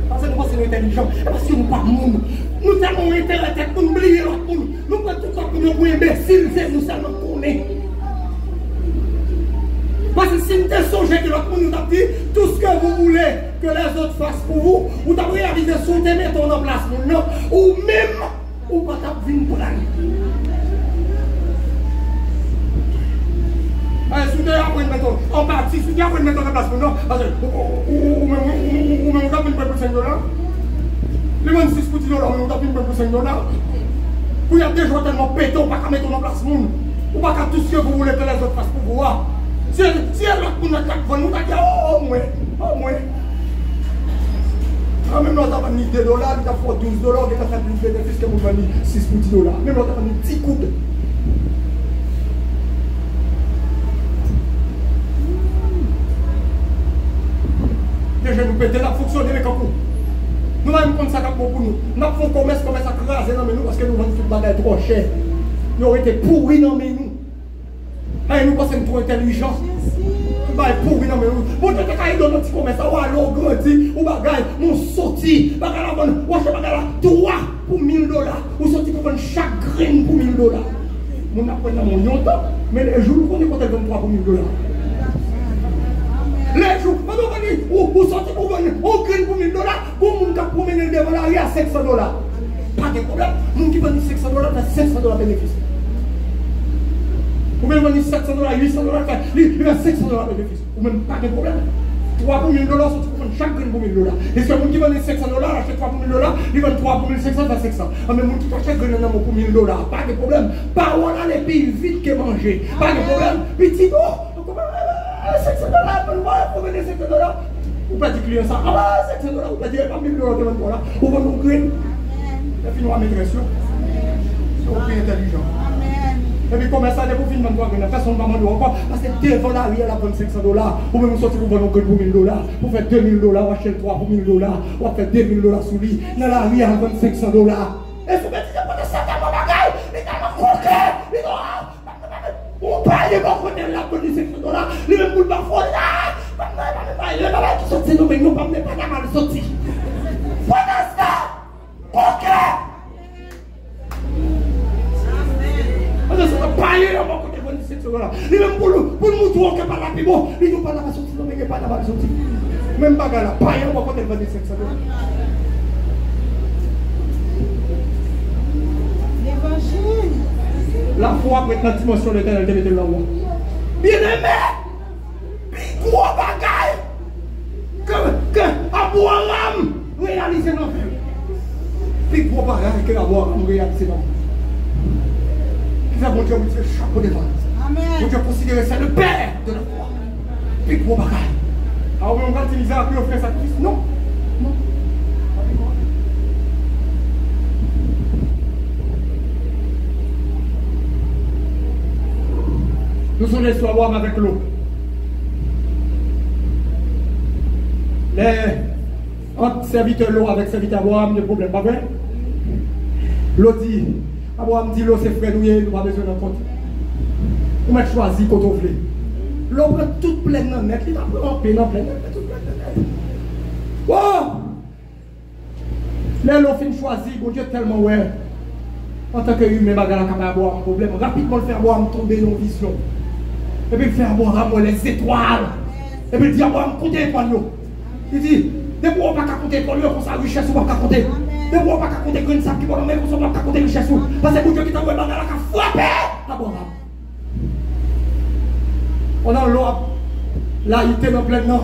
Parce que nous sommes intelligents, parce que nous ne sommes pas monde. Nous sommes intéressés pour oublier l'autre monde. Nous ne sommes pas tout le monde imbécile, nous sommes connaître. Parce que si nous sommes songés que l'autre monde nous a dit tout ce que vous voulez que les autres fassent pour vous, vous avez réalisé sur des méthodes en place, ou même, ou pas venir pour l'année. Si vous avez une méthode en partie, si vous avez une méthode en place, parce que ou même vous avez une pour 5 $, les 26 pour 10 $, vous avez une pour 5 $. Vous avez des gens tellement pétants, pas qu'à mettre en place, ou pas qu'à tout ce que vous voulez que les autres fassent pour vous. Si elle a pour notre vous nous dit oh moins. Ah, même là, tu as mis 2 $, tu as fait 12 $, tu as fait plus de bénéfices que vous avez 6 pour 10 $. Même là, tu as mis 10 coups. Déjà, nous pétons la fonction de l'école. Nous allons prendre ça pour nous. Nous avons fait commerce à craser dans nous parce que nous vendons tout le bagage trop cher. Nous aurions été pourris dans nous. Et nous pensons trop intelligents. Nous sommes pourris dans nous. Bon, tu as caillé dans notre commerce, ou alors grandi, ou bagaille, mon sorti, bagaille la bonne, ou acheter bagaille 3 pour 1 000 $, ou sorti pour vendre chaque graine pour 1 000 $. Nous apprenons dans mon yonta, mais les jours, nous connaissons quand elle vend 3 pour 1 000 $. Les jours, quand on dit, ou sorti pour vendre graine pour 1 000 $, pour mon cas promener devant l'arrière à 500 $. Pas de problème, nous qui vendent 500 $, fait 500 $ bénéfice. Ou même vendre 700 $, 800 $, il a 500 $ bénéfice. Ou même pas de problème. 3 pour 1 000 $, sorti pour vendre chaque graine pour 1 000 $. Est-ce que les gens qui vendent 500 $, achètent 3 pour 1 000 $, ils vendent 3 pour 1500, fait 500. Mais les gens qui achètent graine pour 1 000 $, pas de problème. Parole à les pays vite que manger. Pas de problème. Petit mot. 500 $, pour vendre 500 $. Ou pas dire client ça. Ah bah 500 $, ou pas dire pas 1 000 $ de vendre là. Ou vendre une graine. Et puis nous à maîtrise. C'est un pays intelligent. Et puis comme ça, les vous finissez de la personne va demander encore, parce que devant l'arrière, la vendre 500 $, ou même sortir pour vendre un grain pour 1 000 $, pour faire 2 000 $, ou acheter 3 pour 1 000 $, ou faire 2 000 $ sous lui, dans l'arrière, à vendre 500 $. Et vous mettez pas de ça dans mon bagage, les gars, on coquet, les gars, on parle, on connaît la police 500 $, les mêmes boules parfois, là, les gars qui sortent, nous, mais nous, pas mal sorti. Voilà ça, coquet. Ça va pas aller à mon côté de 17 $. Les mêmes pour nous montrer par la plus bon, ils n'ont pas la sortie, non, mais pas la sortie. Même pas là, pas aller à mon côté de 17 $. L'évangile. La foi après la dimension de l'éternel de la roi. Bien aimé, puis gros bagaille que Abraham réalise dans la vie. Puis gros bagaille que Abraham réalise dans la vie. Mon Dieu, vous tirez chapeau devant. Amen. Mon Dieu, considérez ça le Père de la foi. Puis gros bagaille. Alors, on va utiliser à plus offrir sacrifice. Non. Non. Nous sommes les soirs avec l'eau. Les entre serviteurs l'eau avec serviteur Abraham, de problème, pas vrai? L'eau dit. Abraham dit l'eau c'est frère nous n'avons pas besoin d'en compte. On m'a choisi quand on voulait. L'eau prend toute pleine dans net, il a pris en plein, toute pleine dans net. Wow! Là l'eau fin choisi, bon Dieu tellement ouais. En tant que humain, bagarre capable avoir un problème. Rapidement le faire Abraham tomber dans vision. Et puis faire Abraham les étoiles. Et puis il dit Abraham comptez étoiles. Il dit, ne pouvons pas compter étoiles comme ça richesse ou pas compter. Ne pouvons pas compter grain de sable qui vont nous mettre comme ça, pas compter richesse. Parce que Dieu qui t'a envoyé bagarre qui a frappé Abraham. On a l'eau, là il était dans plein nom,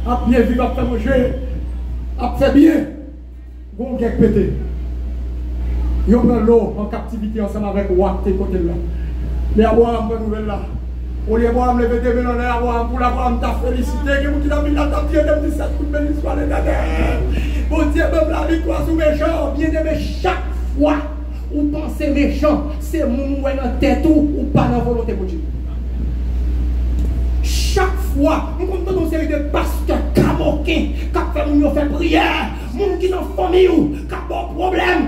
a bien vivre, a fait manger, a fait bien. Bon, qui est pété. Ils ont l'eau en captivité ensemble avec Ouak, côté là. Mais Abraham, bonne nouvelle là. Au lieu de me lever des millionnaires pour l'avoir t'a félicité, que vous qui avez mis la table de 17 pour bénir soit l'éternel. Bon Dieu, même la victoire sous méchant, bien aimé, chaque fois où pensez méchant, c'est mon ou dans tête ou pas dans la volonté de Dieu. Chaque fois, nous comptons une série de pasteurs camoquins qui font faire prière, gens qui ont famille qui ont des problèmes.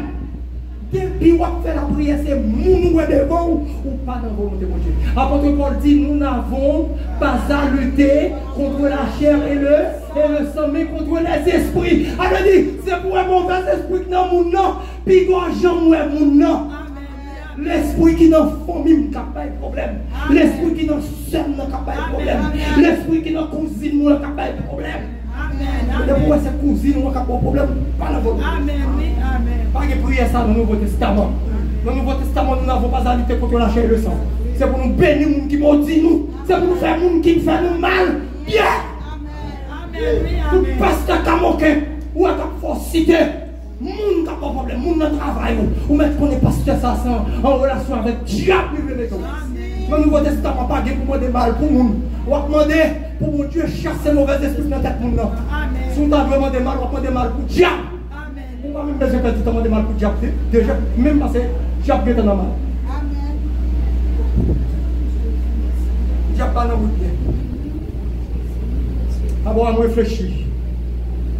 Depuis qu'on fait la prière, c'est moun ou devant ou pas dans la volonté de Dieu. Apôtre Paul dit, nous n'avons pas à lutter contre la chair et le sang, mais contre les esprits. Alors dit, c'est pour un mauvais esprit qui n'a moun non, puis l'argent ou un moun non. L'esprit qui n'a famille n'a pas de problème. L'esprit qui n'a soeur n'a pas de problème. L'esprit qui n'a cousine n'a pas de problème. Amen. Pourquoi cette cousine n'a pas de problème? Pas la volonté. Amen. Pas de prière ça dans le Nouveau Testament. Dans le Nouveau Testament, nous n'avons pas à lutter contre la chair et le sang. C'est pour nous bénir les gens qui maudissent nous. C'est pour nous faire les gens qui font nous mal. Bien. Tout pasteur qui a manqué ou à ta forcité. Les gens qui n'ont pas de problème, les gens qui travaillent. Ou mettre qu'on est pasteur ça en relation avec diable. Dans le Nouveau Testament, pas de demander mal pour les gens. On va demander pour mon Dieu chasser mauvais esprit dans la tête de gens. Si on t'a demandé mal, on va demander mal pour le diable. On va même besoin de demander mal pour le diable. Déjà, même parce que le diable est dans le mal. Le diable n'est pas dans le bien. D'abord, on réfléchit.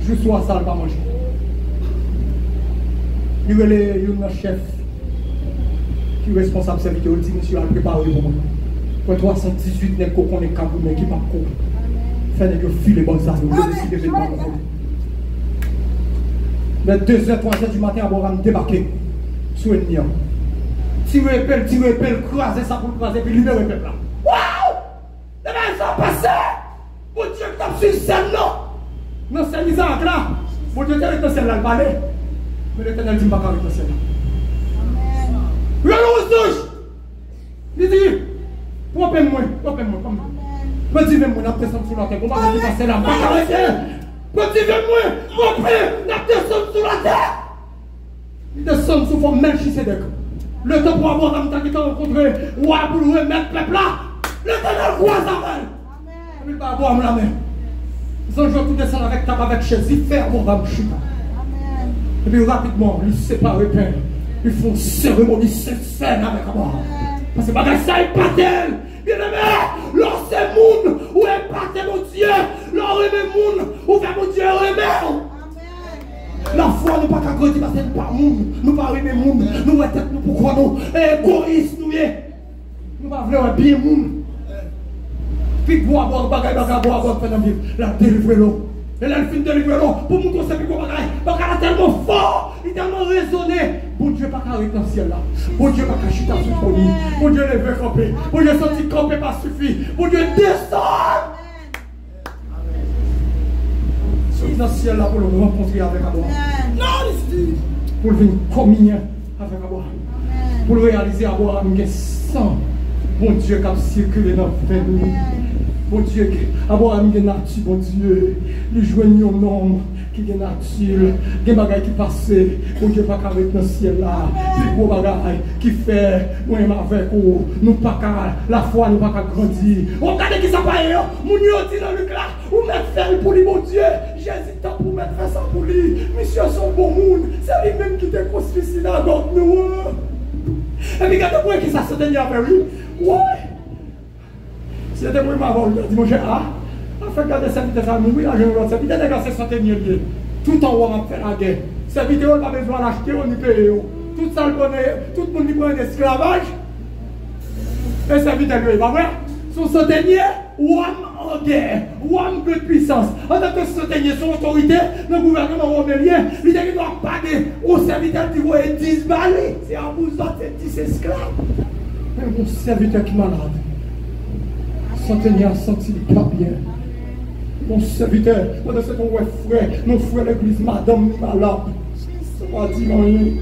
Je suis à ça, pas manger. Il y a un chef qui est responsable de serviteur. Il dit, monsieur, il prépare pour moi. Pour 318 nègres qu'on est capable de qui pas courir. Faire des filets bonnes ça, nous décider de pas courir. Mais 2h, 3h du matin, on va débarquer sur une ligne. Tirer épelle, craser ça pour craser, puis libérer le peuple là. Waouh! Les gens sont passés! Mon Dieu, qui tape sur le scène, non! Dans cette misère là, mon Dieu, t'es avec le ciel là, le palais. Mais l'Éternel dit, je ne vais pas avec le ciel là. Amen. Regardez rouge! Il dit, propre-moi, comme moi. Petit viens moi, n'a pas descendu sur la terre. On va passer là, pas arrêter. Petit viens moi, propre, n'a pas descendu sur la terre. Il descend sous forme Melchisedec. Le temps pour avoir un temps qui t'a rencontré, roi pour le remettre le peuple là. L'Éternel croise avec. Il va avoir la main. Ils ont tout descendre avec tabac, avec chaise, ils ferment mon chita. Et puis rapidement, ils séparent le pain. Ils font cérémonie scène avec moi. Parce que ça est pas tel. Bien aimé, lorsque c'est monde, ou est pas mon Dieu, l'or est monde, ou fait mon Dieu remet. La foi nous pas qu'à grandir parce que nous pas monde, nous pas aimer monde, nous ouais tête nous pourquoi nous égoïstes nous nous pas vouloir bien monde. Puis boire bagaille faire dans vivre, la délivrer l'eau. Et là, il finit de délivrer l'eau pour nous conseiller pour bagaille. Parce qu'elle est tellement fort, il est tellement raisonné. Bon Dieu pas qu'à dans le ciel là. Bon Dieu pas qu'à chuter sur le pony. Bon Dieu lever camper. Bon Dieu sentir camper pas suffit. Bon Dieu descend. Dans le ciel là pour le rencontrer avec Abraham. Non, pour venir communier avec Abraham. Pour le réaliser Abraham qui est sang. Bon Dieu qui a circulé dans le fait. Bon Dieu, Abraham qui est nature, bon Dieu. Il joignent un homme qui est nature. Des bagailles qui passent. Bon Dieu pas qu'avec dans le ciel là. Puis gros bagailles qui fait. Moi-même avec vous. Nous pas qu'à la foi, nous pas qu'à grandir. Regardez qui ça paye. Mon Dieu dit dans le là. Ou mettre faire pour lui, mon Dieu. J'hésite pour mettre ça pour lui. Monsieur, son bon monde. C'est lui-même qui te construit synagogue, nous. Et puis, regardez-moi qui ça se tenait avec lui. Ouais. C'était moi, ma voix. Je dis, mon cher, afin de garder cette vitesse à nous, oui, là, je vais l'autre. Cette vitesse de garder 60 liés. Tout en haut, on va faire la guerre. Cette vidéo, on n'a pas besoin d'acheter, on y paye. Tout ça, tout le monde y prend un esclavage. Et cette vitesse, lui, pas vrai? Son centenier, ou en guerre, ou en de puissance. En tant que centenier, son autorité, le gouvernement romain, il doit payer au serviteur qui voit 10 balles. C'est un bousot, c'est 10 esclaves. Un bon serviteur qui est malade. Centenier a senti le pas bien. Mon serviteur, pendant ce temps, frère, mon frère l'église, madame malade. Ça va dire rien.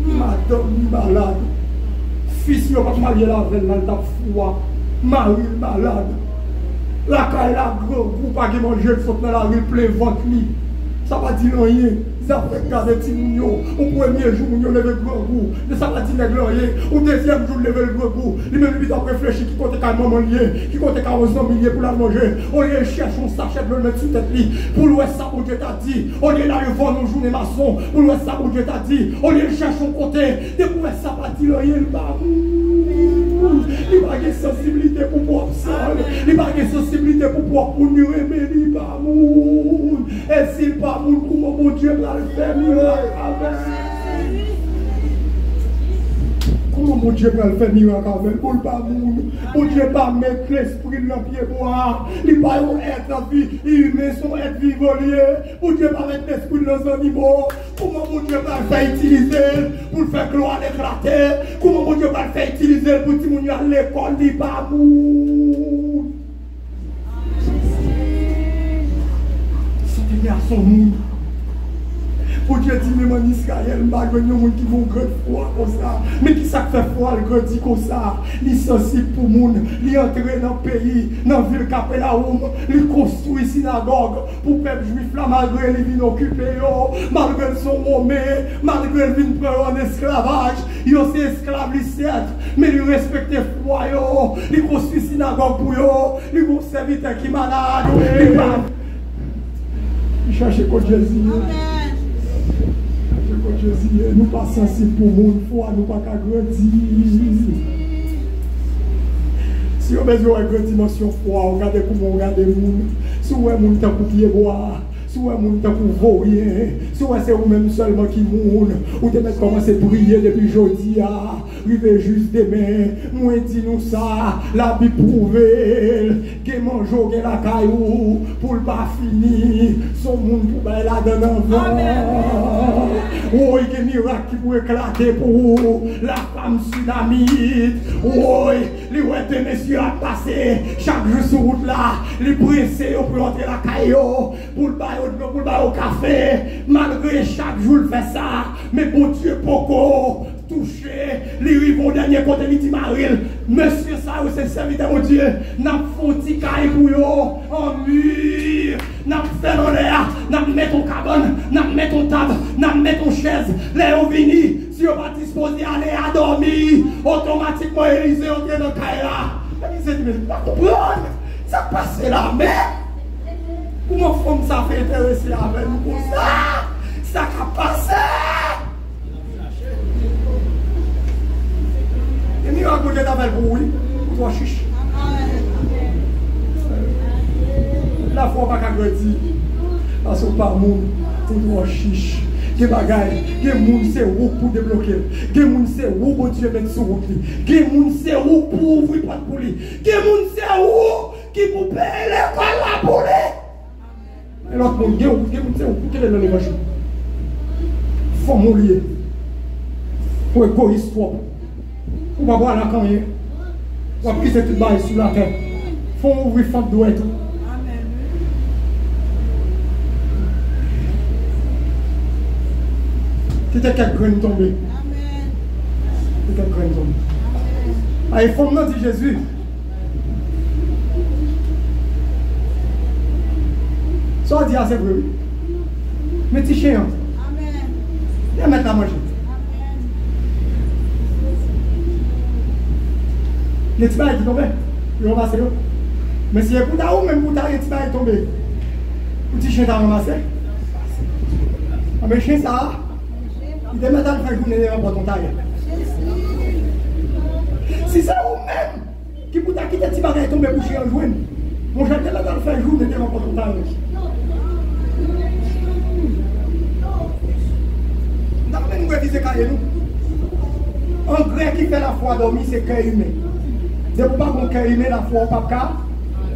Madame malade. Fils, il n'a pas marié la veille, il a froid. Mari malade. La caille, la gros, pour pas manger, il faut que la rue plein ventre. Ça va dire rien. Ça fait garder petit mounio. Au premier jour, mounio lève le grand goût. De ça va dire glorieux. Au deuxième jour, lève le grand goût. Lui-même, lui, doit réfléchir qui compte qu'à maman lié, qui compte qu'à 11 milliers pour la manger. On lui cherche un sachet de le mettre sous tête lit. Pour lui, ça, où Dieu t'a dit. On lui là, le vent, nos journées maçons. Pour lui, ça, où Dieu t'a dit. On lui cherche un côté. Découvrir ça, va dire, il le bas. Il n'a pas de sensibilité pour pouvoir observer. Il n'a pas de sensibilité pour pouvoir nous aimer. Il n'a pas de monde. Et s'il n'a pas de monde, comment mon Dieu va le faire miracle avec? Comment mon Dieu va le faire miracle avec? Pour le pas monde. Mon Dieu va mettre l'esprit dans le pied bois. Il va être en vie. Il met son être vivolier. Mon Dieu va mettre l'esprit dans les animaux. Comment mon Dieu va le faire utiliser pour le faire gloire éclater? Comment mon Dieu va le faire utiliser pour que mon Dieu à l'école dit pas moun? C'est à son monde. Pour Dieu dit, même en Israël, malgré les gens qui vont grand froid comme ça, mais qui ça fait froid, le grandit comme ça, il est sensible pour le monde, il entre dans le pays, dans la ville Capernaum, il construit une synagogue pour le peuple juif là, malgré les vignes occupées, malgré son romain, malgré les vignes en esclavage, il est esclave, certes, mais il respecte le froid, il construit une synagogue pour eux, il a un serviteur qui est malade, il cherche contre Jésus. Jésus, nous pas sensibles pour mon foi, nous pas qu'à grandir. Si on a besoin de dimension foi, regardez comment on regarde le monde. Si on a un monde pour pied boire, si on a un monde pour voyer, si on c'est vous-même seulement qui mourent, ou de mettre commencer à prier depuis aujourd'hui, arriver juste demain, moi dis nous ça, la Bible prouve, que mange la caillou, pour le pas fini, son monde pour la donne avant. Oh, il y a des miracles qui pourraient éclater pour la femme tsunamite. Oh, les messieurs à passer chaque jour sur route là, les pressés pour entrer la caillou, pour le bail au café. Malgré chaque jour, il fait ça, mais bon Dieu, pourquoi touché, les rivaux au dernier côté, il dit Maril, monsieur, ça, c'est serviteur, mon Dieu, n'a pas fait caille pour eux, en mur, n'a fait dans l'air, n'a mis ton cabane, n'a mis ton table, n'a mis ton chaise, les ont vini, si on va disposer à aller à dormir, automatiquement, Élisée entre dans le caille là. Élisée dit, mais je ne peux pas comprendre, ça passe là, mais, comment femme ça fait intéresser avec nous pour ça? Ça a passé! Et nous avons fait pour oui, pour toi chiche. La foi pas qu'à grandir. Parce que pas monde pour toi chiche. Des bagailles, des monde c'est où pour débloquer. Des monde c'est où pour Dieu mettre sur route. Des monde c'est où pour ouvrir porte pour lui. Des monde c'est où qui pour payer l'école là pour lui. Et l'autre monde, des monde c'est où pour quel est l'évangile. Faut mourir. Pour égoïste toi. On va voir la campagne. On va quitter tout le bail sur la terre. Il faut ouvrir femme douette. C'était quelques graines tombées. C'était quelques graines tombées. Ah, il faut me dire Jésus. Ça dit assez vrai. Mais tu chien. Viens mettre à manger. Les petits bails qui tombent, ils vont passer. Mais si vous avez même pour les petits bails tombés, le petit chien t'a ramassé. Ah, mais le chien, ça, il te met dans le faire journée pour ton taille. Si c'est vous-même qui vous avez quitté les petits bails tombés pour chien jouer, mon chien est là dans le faire journée pour ton taille. Nous avons révisé nous. Un grec qui fait la foi dormir, c'est cœur humain. De ne pas qu'on humain la foi au papa,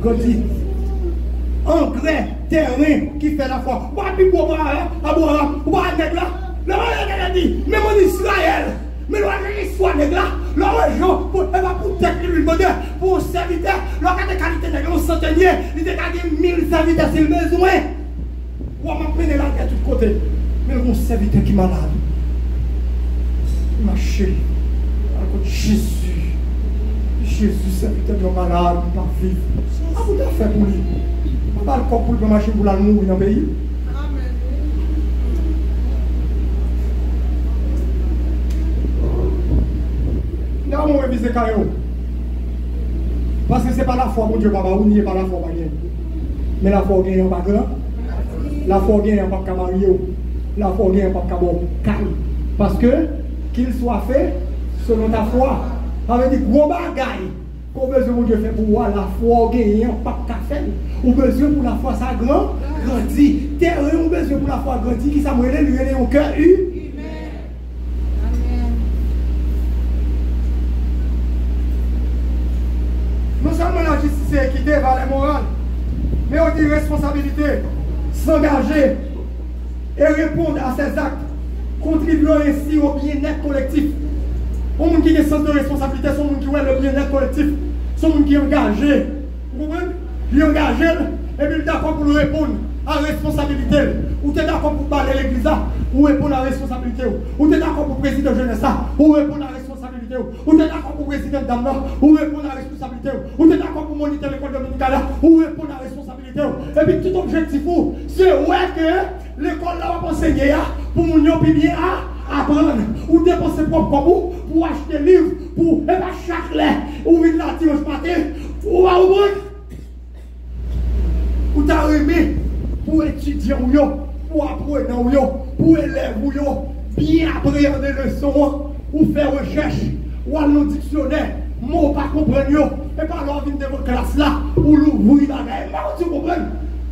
grandir. Engrais, terrain qui fait la foi. Pas de Abraham, pas de nègre là. Le dit, même en Israël, mais le soit nègre là, le région, pour tête pour un serviteur, le cas de qualité nègre, un centenier, il a gagné 1000 serviteurs s'il besoin. Ou on m'a pris la tête de tous côtés. Mais un serviteur qui est malade. Ma chérie, à Jésus. Jésus, serviteur malade, pas vivre. Ah, vous avez fait pour lui. On va le corps pour le marcher pour la mourir dans le pays. comment réviser carrément. Parce que ce n'est pas la foi, mon Dieu, papa, ou n'y est pas la foi, pas bien. Mais la foi gagne pas grand. La foi gagne pas camario. La foi gagne pas cabon calme. Parce que qu'il soit fait selon ta foi. Ça veut dire gros bagaille. Qu'on besoin mon Dieu fait pour voir la foi gagne pas café. Ou besoin pour la foi ça grandit. Terre ou besoin pour la foi grandit qui ça me lui est au cœur non seulement la justice et l'équité, valeur morale, mais on dit responsabilité, s'engager et répondre à ses actes, contribuant ainsi au bien-être collectif. Pour les gens qui ont un sens de responsabilité, sont les gens qui ont le bien-être collectif, sont les gens qui sont engagés. Vous comprenez? Ils sont engagés et puis ils sont d'accord pour répondre à la responsabilité. Ou tu es d'accord pour parler à l'église, ou répondre à la responsabilité. Ou tu es d'accord pour présider la jeunesse, ou répondre à la responsabilité. Ou tu es d'accord pour présider le dame, ou répondre à la responsabilité. Ou tu es d'accord pour moniter l'école dominicale, ou répondre à la responsabilité. Et puis tout objectif, c'est ouais que l'école là va enseigner pour mon bien apprendre. Ou dépenser propre pour acheter des livres, pour et pas chaque lait, ou une la dimanche matin, ou va ouvrir. Ou t'as aimé pour étudier pour apprendre pour élèves bien appréhender les leçons, ou faire recherche, ou aller au dictionnaire, mots pas comprendre, et pas leur venir de votre classe là, ou l'ouvrir la gamme, tu comprends?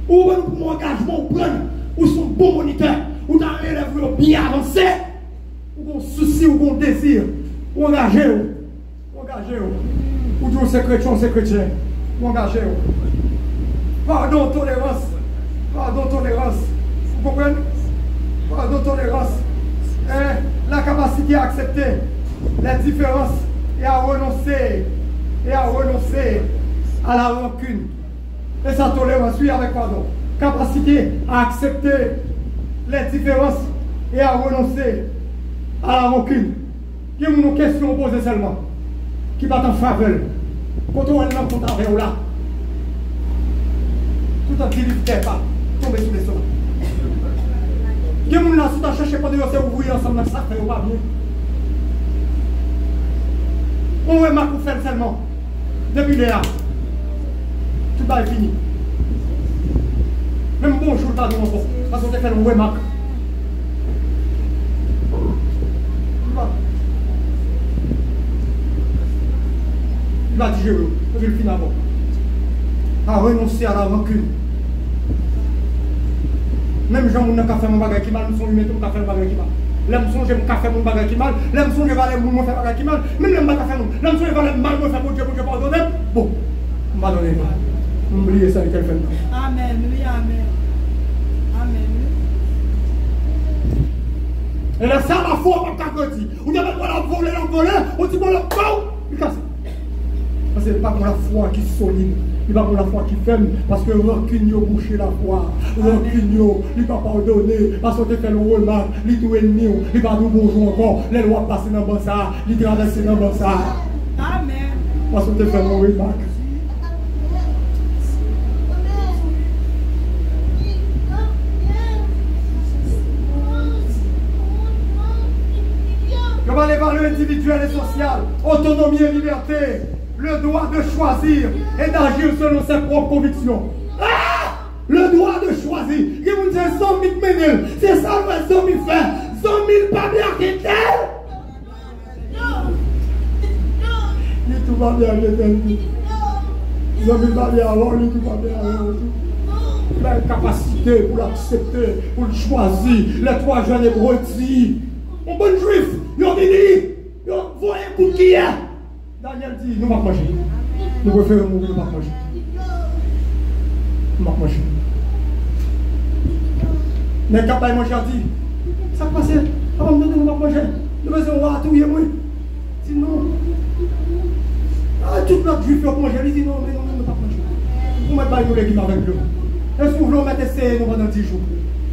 Ou pour mon engagement, ou prendre, ou son bon moniteur, ou t'as un élève bien avancé, ou un souci, ou un désir, ou engagé, ou dire c'est chrétien, ou engagé. Pardon, tolérance. Vous comprenez? Pardon, tolérance. La capacité à accepter les différences et à renoncer à la rancune. Et sa tolérance, oui, avec pardon. Capacité à accepter les différences et à renoncer à la rancune. Il y a une question posée seulement. Qui va t'en faveur. Quand on est dans le compte avec là. Tout en qui pas tomber sous les sols. Il y a des gens qui ont cherché pour dire ouvrir ensemble, ça fait pas bien. On remarque pour faire seulement. Depuis là, tout va fini. Même bonjour, pas de mon bon. Parce qu'on a fait une remarque. Il va digérer, il va le finir avant. À renoncer à la rancune. Même gens qui ont fait mon bagage qui mal, nous sommes humains, qui ont fait mon bagage qui mal. L'homme songe qui a fait mon bagage qui mal, l'homme songe qui va aller mon faire bagage qui mal, même l'homme pas fait mon, l'homme songe qui va aller mal mon faire mon Dieu pardonner. Bon, on va donner ça. Oubliez ça qu'elle fait. Amen, oui, amen. Amen. Et là ça la foi pas qu'à ou devez pas la voler, on dit bon le corps, il casse. Parce que c'est pas pour la foi qui est solide. Il va pour la foi qui ferme, parce que rancune a bouché la foi. Rancune, il va pardonner, parce que tu fais le remarque, il tout ennemi, il va nous bonjour encore, les lois passent dans le ça, il traverse dans le ça. Amen. Parce que tu fais le remarque. Il va les valeurs individuelles et sociales, autonomie et liberté. Le droit de choisir et d'agir selon ses propres convictions. Ah! Le droit de choisir. Il y a une 100 000 menel. C'est ça le 100 000 fait. 100 000 pas bien quitter. Il tout va bien quitter. 100 000 pas bien alors, il tout va bien alors. Il a une capacité pour l'accepter, pour le choisir. Les 3 jeunes hébreux disent, mon bon juif, ils ont dit, ils ont voyé pour qui est. Daniel dit, nous ne pouvons pas manger. Nous préférons mourir, nous ne pouvons pas manger. Nous ne pouvons pas manger. Mais quand il mange, il dit, ça passe, avant de nous ne pouvons pas manger. Nous devons voir tout, moi. Sinon, toute notre juif peut manger. Il dit, non, mais non, nous ne pouvons pas manger. Vous mettez pas nous l'équipe avec nous. Est-ce que vous voulez mettre essayé nous pendant 10 jours?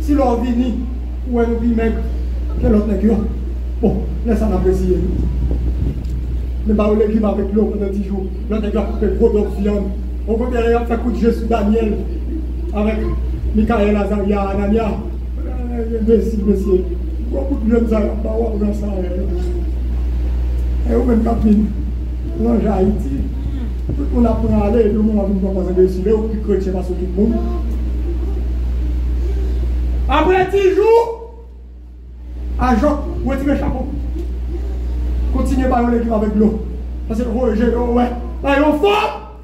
Si l'on vient, ou nous vit maigre, quel autre nègre? Bon, laissez-nous apprécier. Mais pas l'équipe avec l'eau pendant 10 jours. L'autre nègre a coupé gros de viande. On peut bien faire coup de jeu sur Daniel avec Michael Azaria, Anania. Merci, beaucoup de viande, ça va pas voir dans ça. Et vous même capine. Non, j'ai Haïti. Tout le monde apprend à aller, tout le monde a vu qu'on va se décider, ou plus chrétien parce que tout le monde. Après 10 jours, à Jacques, retirez le chapeau. Continuez par l'équipe avec l'eau. Parce que ouais, là, ils ont fort.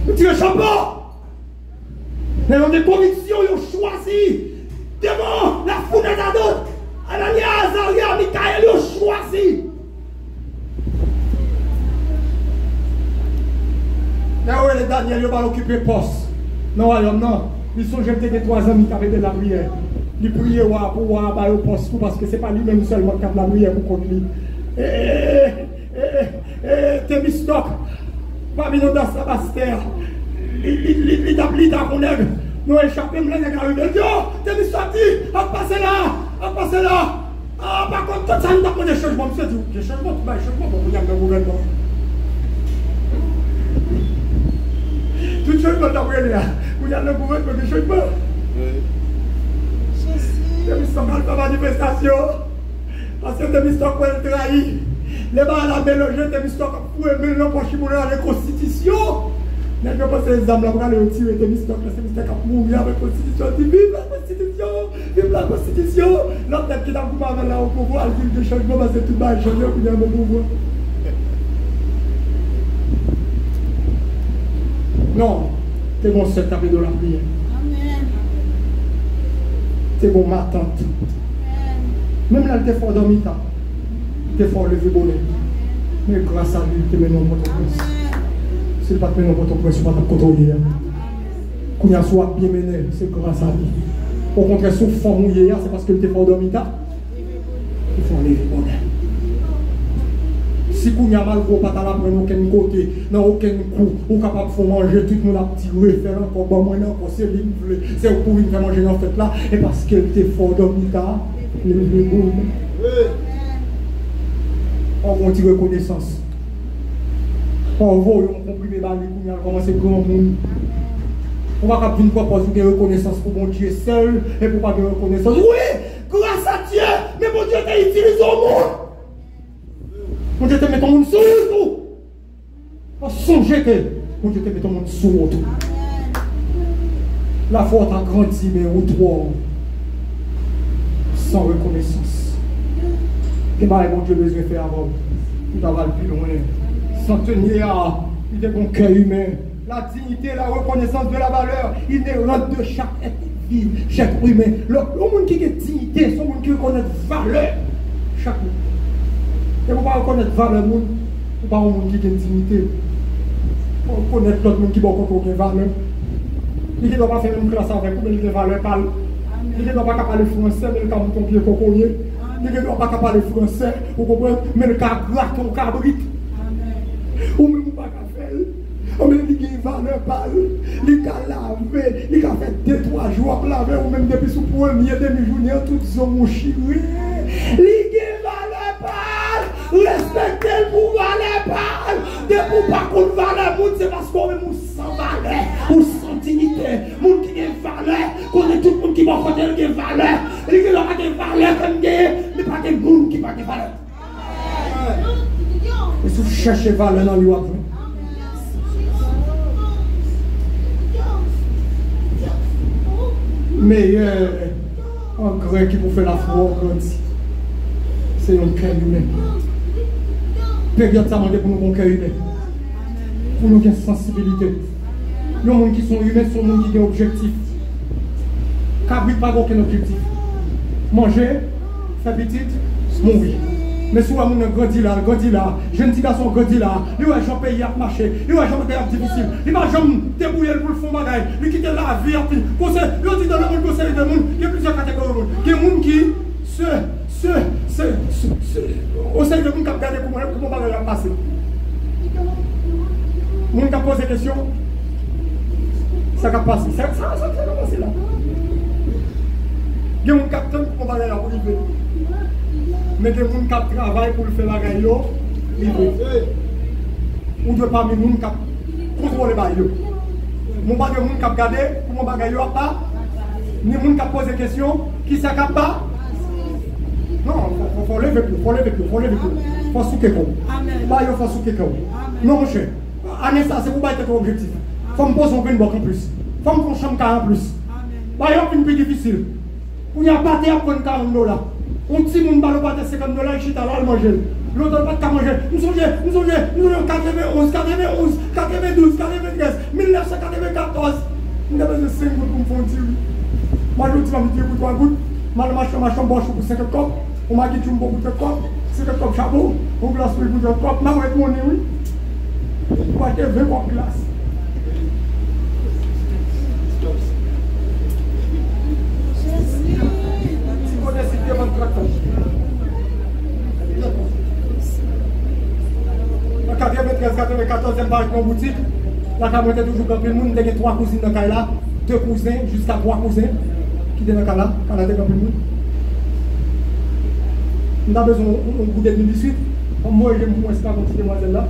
Retirez le chapeau. Ils ont des convictions, ils ont choisi. Devant la foule des d'autres. Ananias, Azaria, Michael, ils ont choisi. Là où les Daniel, ils vont l'occuper poste. Non, non. Ils sont jetés des 3 amis qui avaient de la prière. Ils priaient pour voir le poste parce que ce n'est pas lui-même seulement qui a de la prière pour contre lui. Thémistoc, parmi nous dans sa bastère, il t'a connaître. Nous échappons, nous les gars, Dieu, Thémistoc dit, on passe là. Ah, par contre, tout ça, nous avons des changements. Monsieur dit, des changements, tout le changement pour vous dire le gouvernement. Tout le changement d'après là, vous avez le gouvernement de changement. Thémistoc n'a pas manifestation. Parce que Thémistoc peut trahir. Les balles à mélanger, Thémistoc pour mélanger pour chimouler à la constitution. Mais je pense que les âmes là pour aller tirer Thémistoc, Thémistoc a mouru avec la constitution. Il dit vive la constitution, vive la constitution. L'autre tête qui t'a coupé avec là au pouvoir, il dit des changements parce que tout le monde a changé pour y avoir au pouvoir. Non, c'est bon seul tapé de la prière. C'est bon ma tante. Même là, il était fort dormi, il était fort levé bonnet. Mais grâce à lui, il te met dans votre prince. S'il ne pas te met dans votre prince, il ne va pas te contrôler. Quand il y a soit bien mené, c'est grâce à lui. Au contraire, si vous fort mouillé, c'est parce qu'il était fort dormi, il faut lever bonnet. Si vous avez mal, vous ne pouvez pas prendre aucun côté, dans aucun coup, vous êtes capable de faire manger, tout le monde a tiré, faire encore, bon, moi, encore, c'est lui, c'est vous pouvez faire manger dans cette là, et parce qu'elle était fort dormi, on va tirer reconnaissance. On va comprimer la vie pour commencer grand monde. On va faire une proposition de reconnaissance pour mon Dieu seul et pour pas de reconnaissance. Oui, grâce à Dieu, mais mon Dieu t'a utilisé au monde. Mon Dieu te met ton monde sous tout. On songe que mon Dieu te met ton monde sous tout. La foi t'a grandi, mais au trois sans reconnaissance. Et bien, mon Dieu besoin de faire avant. Il va aller plus loin. Sans tenir à un cœur humain. La dignité, la reconnaissance de la valeur inhérente de chaque être vivant, chaque humain. Le monde qui a dignité, c'est le monde qui reconnaît valeur. Chaque monde. Et vous ne pouvez pas reconnaître valeur, vous ne pouvez pas reconnaître monde qui a dignité. Vous reconnaître l'autre monde qui n'a aucune valeur. Il ne doit pas faire une classe avec vous, mais il a valeur. Il ne doit pas parler français, mais il a un pied cocoyer. Il ne doit pas parler français, vous comprenez, mais il a gratte ton cabrit. Ou même pas faire. Ou même il a une valeur pâle. Il a lavé, il a fait 2-3 jours à laver, ou même depuis son premier demi-journée, tout sont mouchirés. Il a une valeur pâle. Respectez le pouvoir les pâles. De pour pas qu'on valeur, c'est parce qu'on est sans valeur, ou sans dignité. Moun qui a valeur, qu'on est tout le monde qui va côté qui a valeur. Il n'y a pas de valeur comme des, mais pas de monde qui n'a pas de valeur. Et si vous cherchez valeur dans lui, meilleur engrais qui vous fait la foi grandit, c'est un cœur humain. Période ça demande pour nous un cœur humain. Pour nous avoir une sensibilité. Les gens qui sont humains sont des gens qui ont un objectif. Cabri pas aucun objectif. Manger, faire petit, mourir. Mais si vous avez grandi là, jeune petit garçon grandi là, il va jamais payer à marcher, il va jamais payer difficile, il va jamais débrouiller pour le fond bagaille, il quitte la vie, il dit dans le monde conseil de monde, il y a plusieurs catégories de monde. Il y a des gens qui au sein de monde qui a regardé comment bagaille a passé. Les gens qui posent des questions, ça a passé, ça a commencé là. Il y a des gens qui attendent comment bagaille a arrivé. Mais des gens qui travaillent pour faire la gaille, ou de parmi les gens qui contrôlent les bails. Mon pas de gens qui regardent pour mon bagaille pas, ni gens qui posent des questions, qui ne savent pas. Non, faut lever plus, faut lever plus, faut lever plus. Faut souquer comme. Bah, il faut souquer comme. Non, mon cher. Année ça, c'est pour battre ton objectif. Faut me poser un bloc en plus. Faut me prendre chambre en plus. Bah, il y a une plus difficile. On y a pas à prendre $40. On petit monde va le battre $50, il chita là, il mange. L'autre pas de manger. Nous sommes 91, 91, 92, 93, 1994. Nous avons besoin de 5 gouttes pour me faire un tir. Moi, je dis, je vais pour 3 gouttes. Je vais marcher bon pour 5 copes. On m'a dit, je vais pour 5 copes chapeau. On glace pour 2 copes. Je vais mon nez, oui. Je vais 20 copes glace. Si vous décidez de votre tracteur. La 93, 94e barre mon boutique. La caméra était toujours dans le monde. Il y a 3 cousines dans le là, 2 cousins, jusqu'à 3 cousins qui étaient dans le là. Quand on a dans le monde. On a besoin d'un coup de 2018. Moi, je me suis pas continué demoiselle là.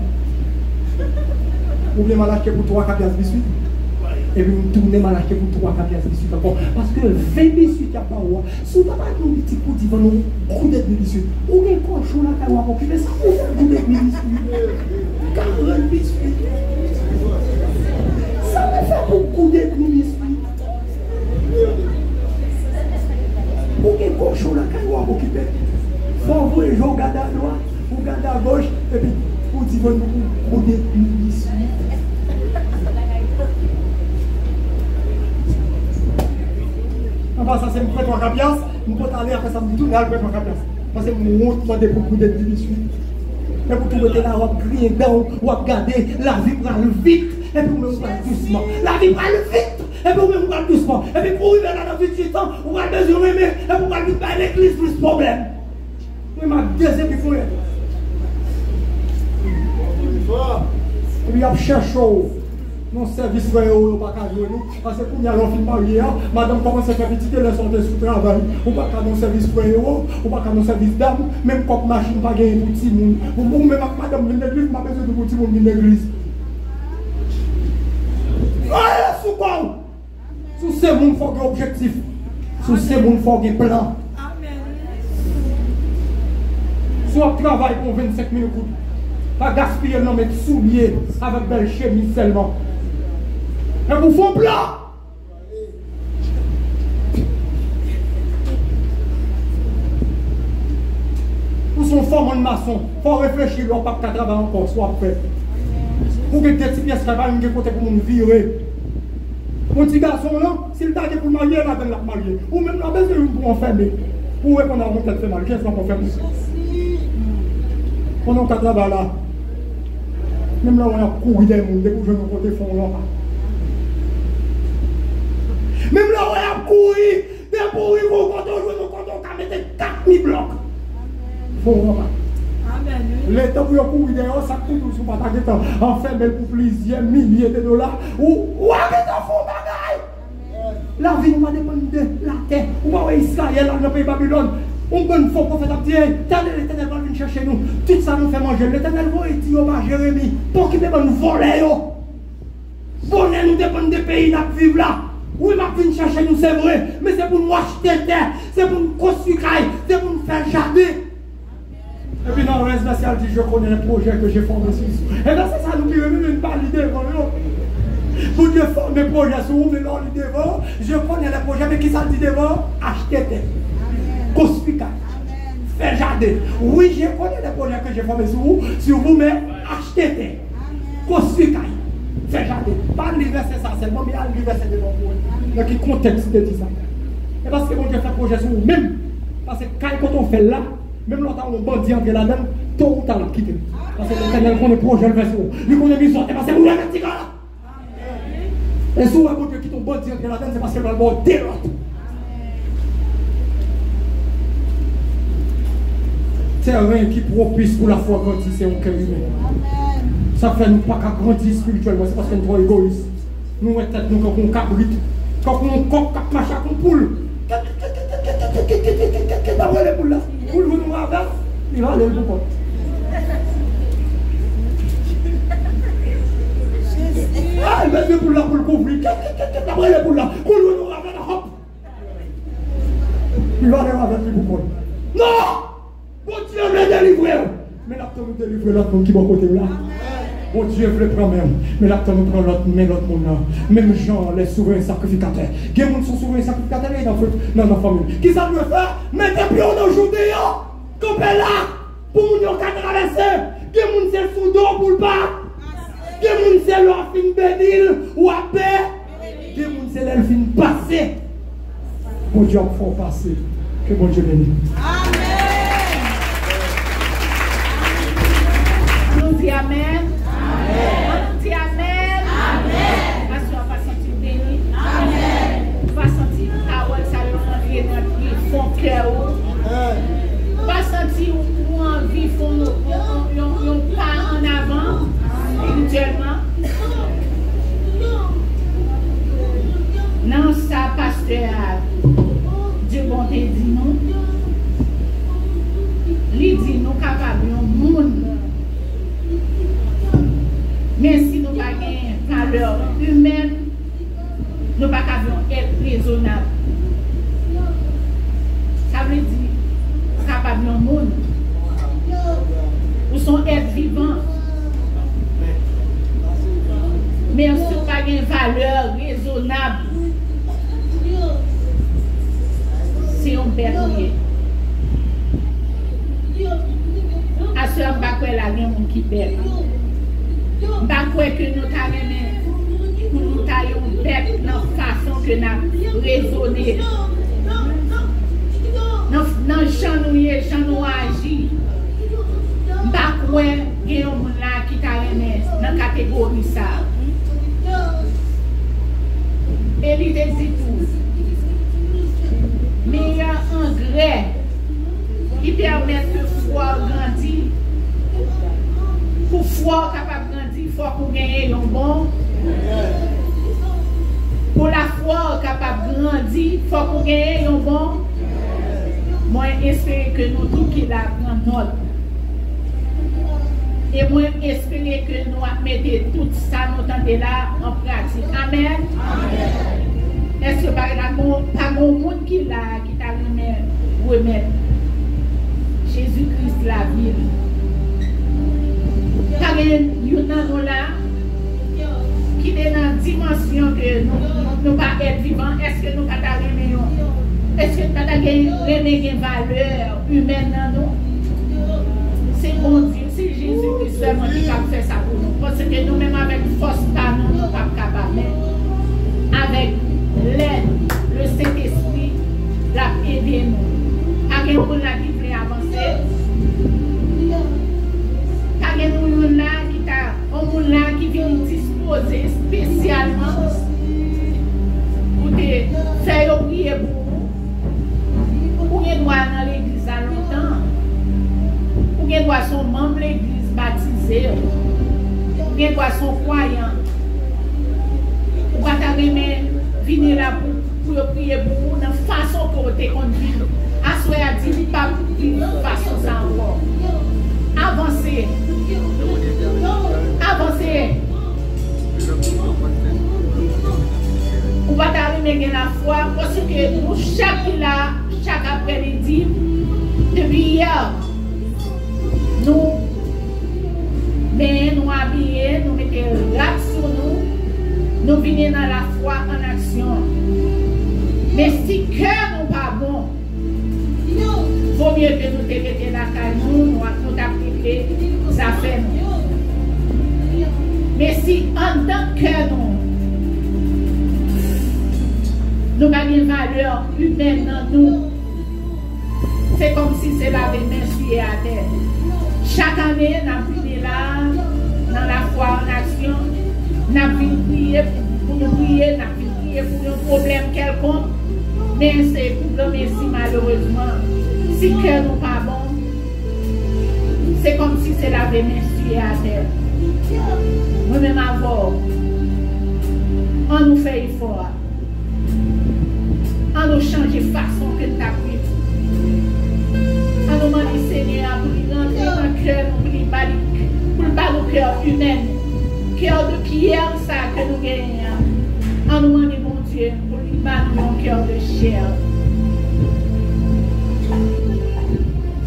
Ou bien mal acheté pour 3 capias 18. Et puis nous tournons mal acheté pour 3 capias 18 encore. Parce que 20 18 a pas ou. Si on a pas un petit coup de nous coup de 18. Ou bien cochon là qui va occuper ça pour faire coup de 18. 40 18. Ça me fait beaucoup de 18. Ou bien cochon là qui va occuper. Faut envoyer les gens regarder à droite, ou regarder à gauche, et puis pour dire que nous des 18. Ça c'est mon prêtre en capias, nous pouvons aller après ça, nous tourner à prêtre en capias. Parce que nous montrons des beaucoup de 18. Et pour tout mettre là, on va crier down, on va regarder, la vie prend vite, et puis on va doucement. La vie prend vite, et puis on va doucement. Et puis pour arriver là dans 18 ans, on va mesurer, et puis on va vite à l'église plus problème. Oui, ma deuxième il faut être. Et puis il y a cherché mon service frère au pas qu'à jouer nous parce que pour y aller en film marié madame commence à faire petite les sortir sous travail ou pas qu'à mon service frère ou pas qu'à mon service dame même comme machine pas gagner pour petit monde ou même madame vient l'église m'a besoin de petit monde vient l'église ah sous quoi sous ces monde faut un objectif sous ces monde faut un plan soit travail pour 25 000 coups pas gaspiller non mettre souliers avec belle chemise seulement. Et vous font plat. Pour son forme de maçon, il faut réfléchir, il n'y a pas de travail encore, soit fait. Pour que des petits pièces travaillent, il faut que vous virer. Mon petit garçon là, s'il t'a dit pour marier, il va la marier. Ou même la besoin pour enfermer. Pour répondre à mon tête fait mal, qu'est-ce qu'on peut faire pour ça? Pendant qu'on travaille là, même là on a couru des mondes, des jeunes côté fond là. Même là on a couru, des pourris vont quand on joue, quand on mettre 4000 blocs. Fond là. L'État pour courir derrière, ça coûte sous pas de temps. Enfermer pour plusieurs milliers de dollars. Ou avec un fond bagaille. La vie ne va dépendre de la terre. Ou pas Israël dans le pays Babylone. On bonne fois prophète a dit, l'Éternel va venir chercher nous. Tout ça nous fait manger. L'Éternel va dire à Jérémie, pour qu'il nous voler. Bonheur nous dépend des pays qui vivent là. Oui, ma venir chercher nous, c'est vrai. Mais c'est pour nous acheter terre. C'est pour nous construire, c'est pour nous faire jardin. Et puis dans le reste, elle dit, je connais les projets que j'ai formés sur vous. Et bien c'est ça, nous qui revenons une balle l'idée devant nous. Pour Dieu former des projets sur vous, mais non, l'idée devant. Je connais les projets, mais qui ça dit devant? Acheter terre. Construire, faire jardin. Oui, je connais les projets que j'ai formés sur vous, mais acheter terre. Construire, faire jardin. Pas l'université ça seulement, mais à l'université devant vous. Dans quel contexte de dire ça? Et parce que mon Dieu fait projet sur vous, même. Parce que quand on fait là, même longtemps, on bandit entre la dame, tôt ou tard, on quitte. Parce que l'Éternel connaît le projet, le vaisseau. Lui connaît l'histoire, parce que vous l'avez dit là. Et si vous avez dit qu'on bandit entre la dame, c'est parce que vous l'avez dit là. Terrain qui propice pour la foi grandir, c'est un cœur humain. Ça fait nous pas qu'à grandir spirituellement, c'est parce qu'on est trop égoïste. Nous, peut-être, nous, quand on cabrite, quand on coque, quand on mache, quand on poule. D'abord les poules là, poule vous nous ravez, il va aller le bon. Ah, il va aller pour là pour le couvrir. D'abord les poules là, poule vous nous ravez, hop. Il va aller avec le bon. Non! nous délivrer l'autre monde qui va côté là. Mon Dieu veut prendre même. Mais là, nous prenons l'autre monde là. Même gens, les souverains sacrificateurs. Qui sont souverains sacrificateurs dans la famille. Qui ça veut faire? Mettez pied aujourd'hui, comme là, pour nous traverser. Qui sont c'est sous dos pour le pas. Qui sont c'est leur fin bénil ou à paix. Qui sont c'est leur fin passer. Mon Dieu, il faut passer. Que bon Dieu bénisse. Amen. Nous disons Amen. On dit Amen. Amen. Parce qu'on va sentir béni. Amen. On va sentir parole, ça va rentrer dans notre fond cœur. On va sentir où envie font un pas en avant spirituellement. Non, ça, pasteur, Dieu bon te dit nous. Il dit nous capables de monde. Mais si nous n'avons pas de valeur humaine, nous ne pouvons pas être raisonnables. Ça veut dire capable de monde. Nous sommes êtres vivants. Mais si nous n'avons pas de valeur raisonnable, c'est un bête. À ce moment-là, il y a des gens qui bête. Je ne sais pas que nous avons bête dans la façon que nous avons raisonné. Dans le champ nous agit. Je ne sais pas que il y a des gens qui sont dans la catégorie ça. Et il dit tout. Meilleur engrais qui permet que le foie grandisse. Pour foie capable de grandir, il faut qu'on gagne un bon. Pour la foi capable de grandir, il faut qu'on gagne un bon. Moi, j'espère que nous tous qui la prennent note. Et moi, j'espère que nous mettons tout ça, nous tentons là en pratique. Amen. Est-ce que par exemple, pas de monde qui t'a remettre Jésus-Christ la vie? Car il y a là qui est dans la dimension que nous ne pas être vivants. Est-ce que nous ne pouvons pas est-ce que nous avons une valeur humaine dans nous? C'est bon Dieu, c'est Jésus-Christ seulement qui peut faire ça pour nous. Parce que nous-mêmes avec force, nous ne sommes pas capables. Avec l'aide, le Saint-Esprit, l'a aidé nous. À quel moment qui voulait avancer? À quel moment qui vient disposer spécialement pour te faire prier pour nous? Pour qu'il doit dans l'église à longtemps? Pour qu'il doit son membre de l'église baptisé? Pour qu'il doit son croyant? Pour qu'il venir là pour prier pour nous, dans la façon que vous te conduit. Assoyez à dire, pas de façon ça encore. Avancez. Avancez. On va t'arriver dans la foi parce que nous, chaque après-midi, depuis hier, nous habillés, nous mettons rap sur nous venons dans la foi en action. Mais si le cœur n'est pas bon, il vaut mieux que nous te mettions la caille, nous appliquer ça fait nous. Mais si en tant que cœur nous avons une valeur humaine dans nous, c'est comme si c'est la main à terre. Chaque année, nous avons là, dans la foi en action, nous avons prié pour nous prier, nous avons prié pour un problème quelconque, mais c'est pour le si malheureusement, si le cœur n'est pas bon, c'est comme si c'est la main à terre. Nous-mêmes avant, on nous fait effort, on nous change de façon que nous avons pris. On nous demande Seigneur pour rentrer dans le cœur, pour le bas du cœur humain, cœur de pierre, ça que nous gagnons. On nous demande mon Dieu pour lui battre mon cœur de chair.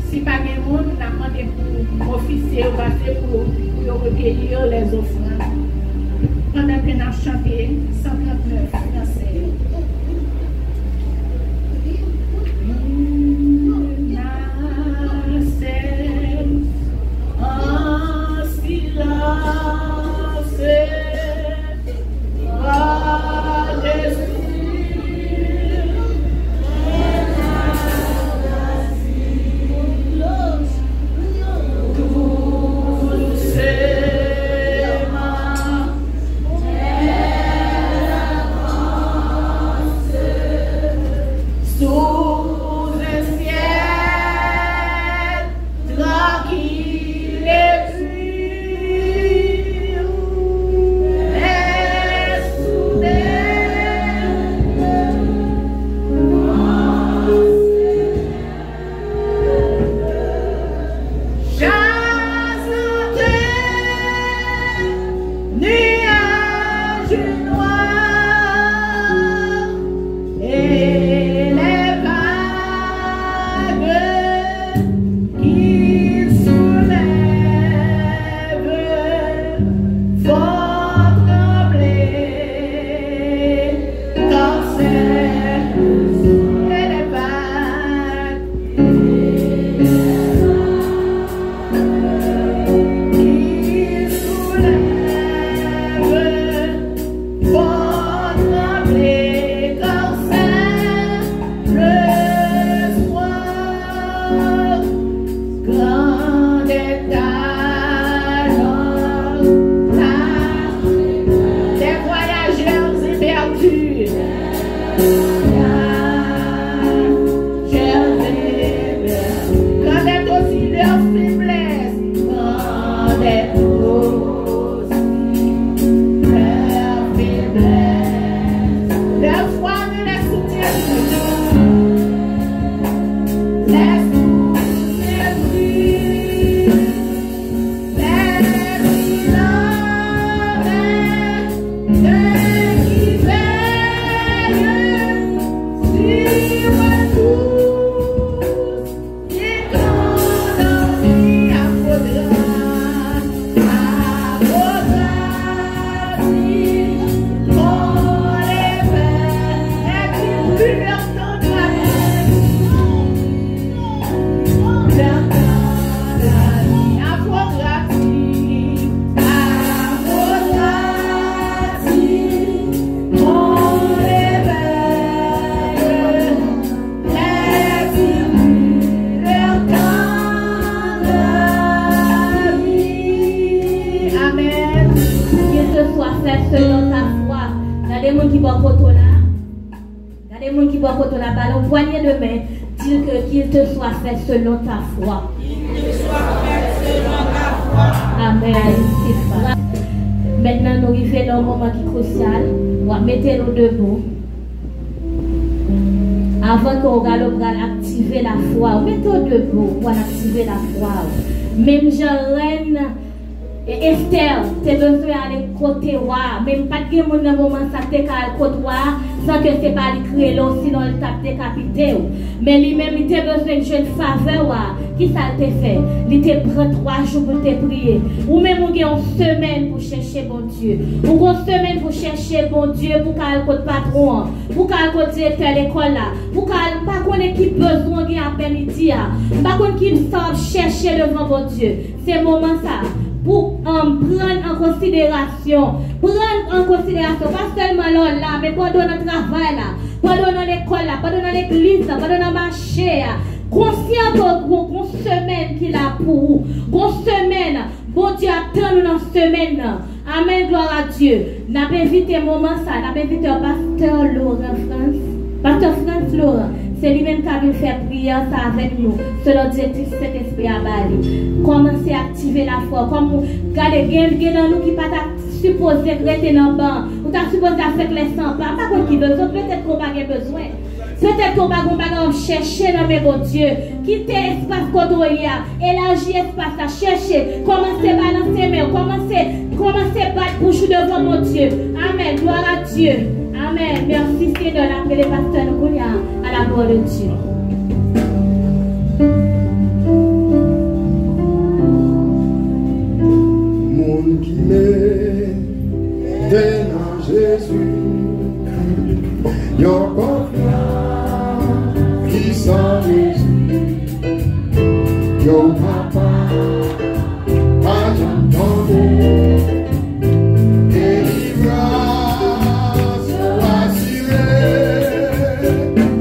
Si pas de monde, nous et pour officier, passer pour recueillir les offrandes. Pendant que nous avons chanté 139 français. Selon ta foi. Amen. Maintenant, nous arrivons dans un moment qui est crucial. On va mettre nous debout. Avant qu'on va activer la foi, mettez-nous debout pour activer la foi. Même Jean-Reine et Esther, tu as besoin d'aller côté wa. Même pas de monde dans le moment ça t'es qu'à côté wa, sans que c'est pas le créer sinon il t'a décapité. Mais lui-même, il a besoin de jeune faveur. Qui ça te fait? Il te prend 3 jours pour te prier. Ou même on a une semaine pour chercher bon Dieu. Ou une semaine pour chercher bon Dieu pour qu'elle côté patron, pour qu'elle côté directeur l'école là, pour qu'elle pas connaître qui besoin de après-midi, pas connaître qui sort chercher devant bon Dieu. C'est moment ça. Pour prendre en considération, pas seulement là, mais pendant notre travail là, pendant l'école là, pendant l'église là, pendant le marché là, conscient qu'on semaine qu'il a pour vous, qu'on semaine, bon Dieu attend nous dans semaine là. Amen, gloire à Dieu. N'a pas invité moment ça, n'a pas invité pasteur Laurent France, pasteur France Laurent. C'est lui-même qui a vu faire prière ça avec nous. Selon directrice cet esprit à Bali. Commencez à activer la foi. Comme regardez, bien dans nous qui pas supposé rester dans le banc. Ou t'as supposé faire les 100 pas. Pas qu'on qui besoin. Peut-être qu'on n'a pas besoin. Peut-être qu'on va chercher dans mes bon Dieu. Quitter l'espace Kodoya. Élargir l'espace à chercher. Commencez à balancer mais commencez à battre bouche devant mon Dieu. Amen. Gloire à Dieu. Amen. Merci Seigneur d'appeler pasteur Nkounia à la gloire de Dieu. qui m'est dans Jésus. Yon confiance qui s'en réjouit. Yon papa, pas j'entendais. Délivrance assurée.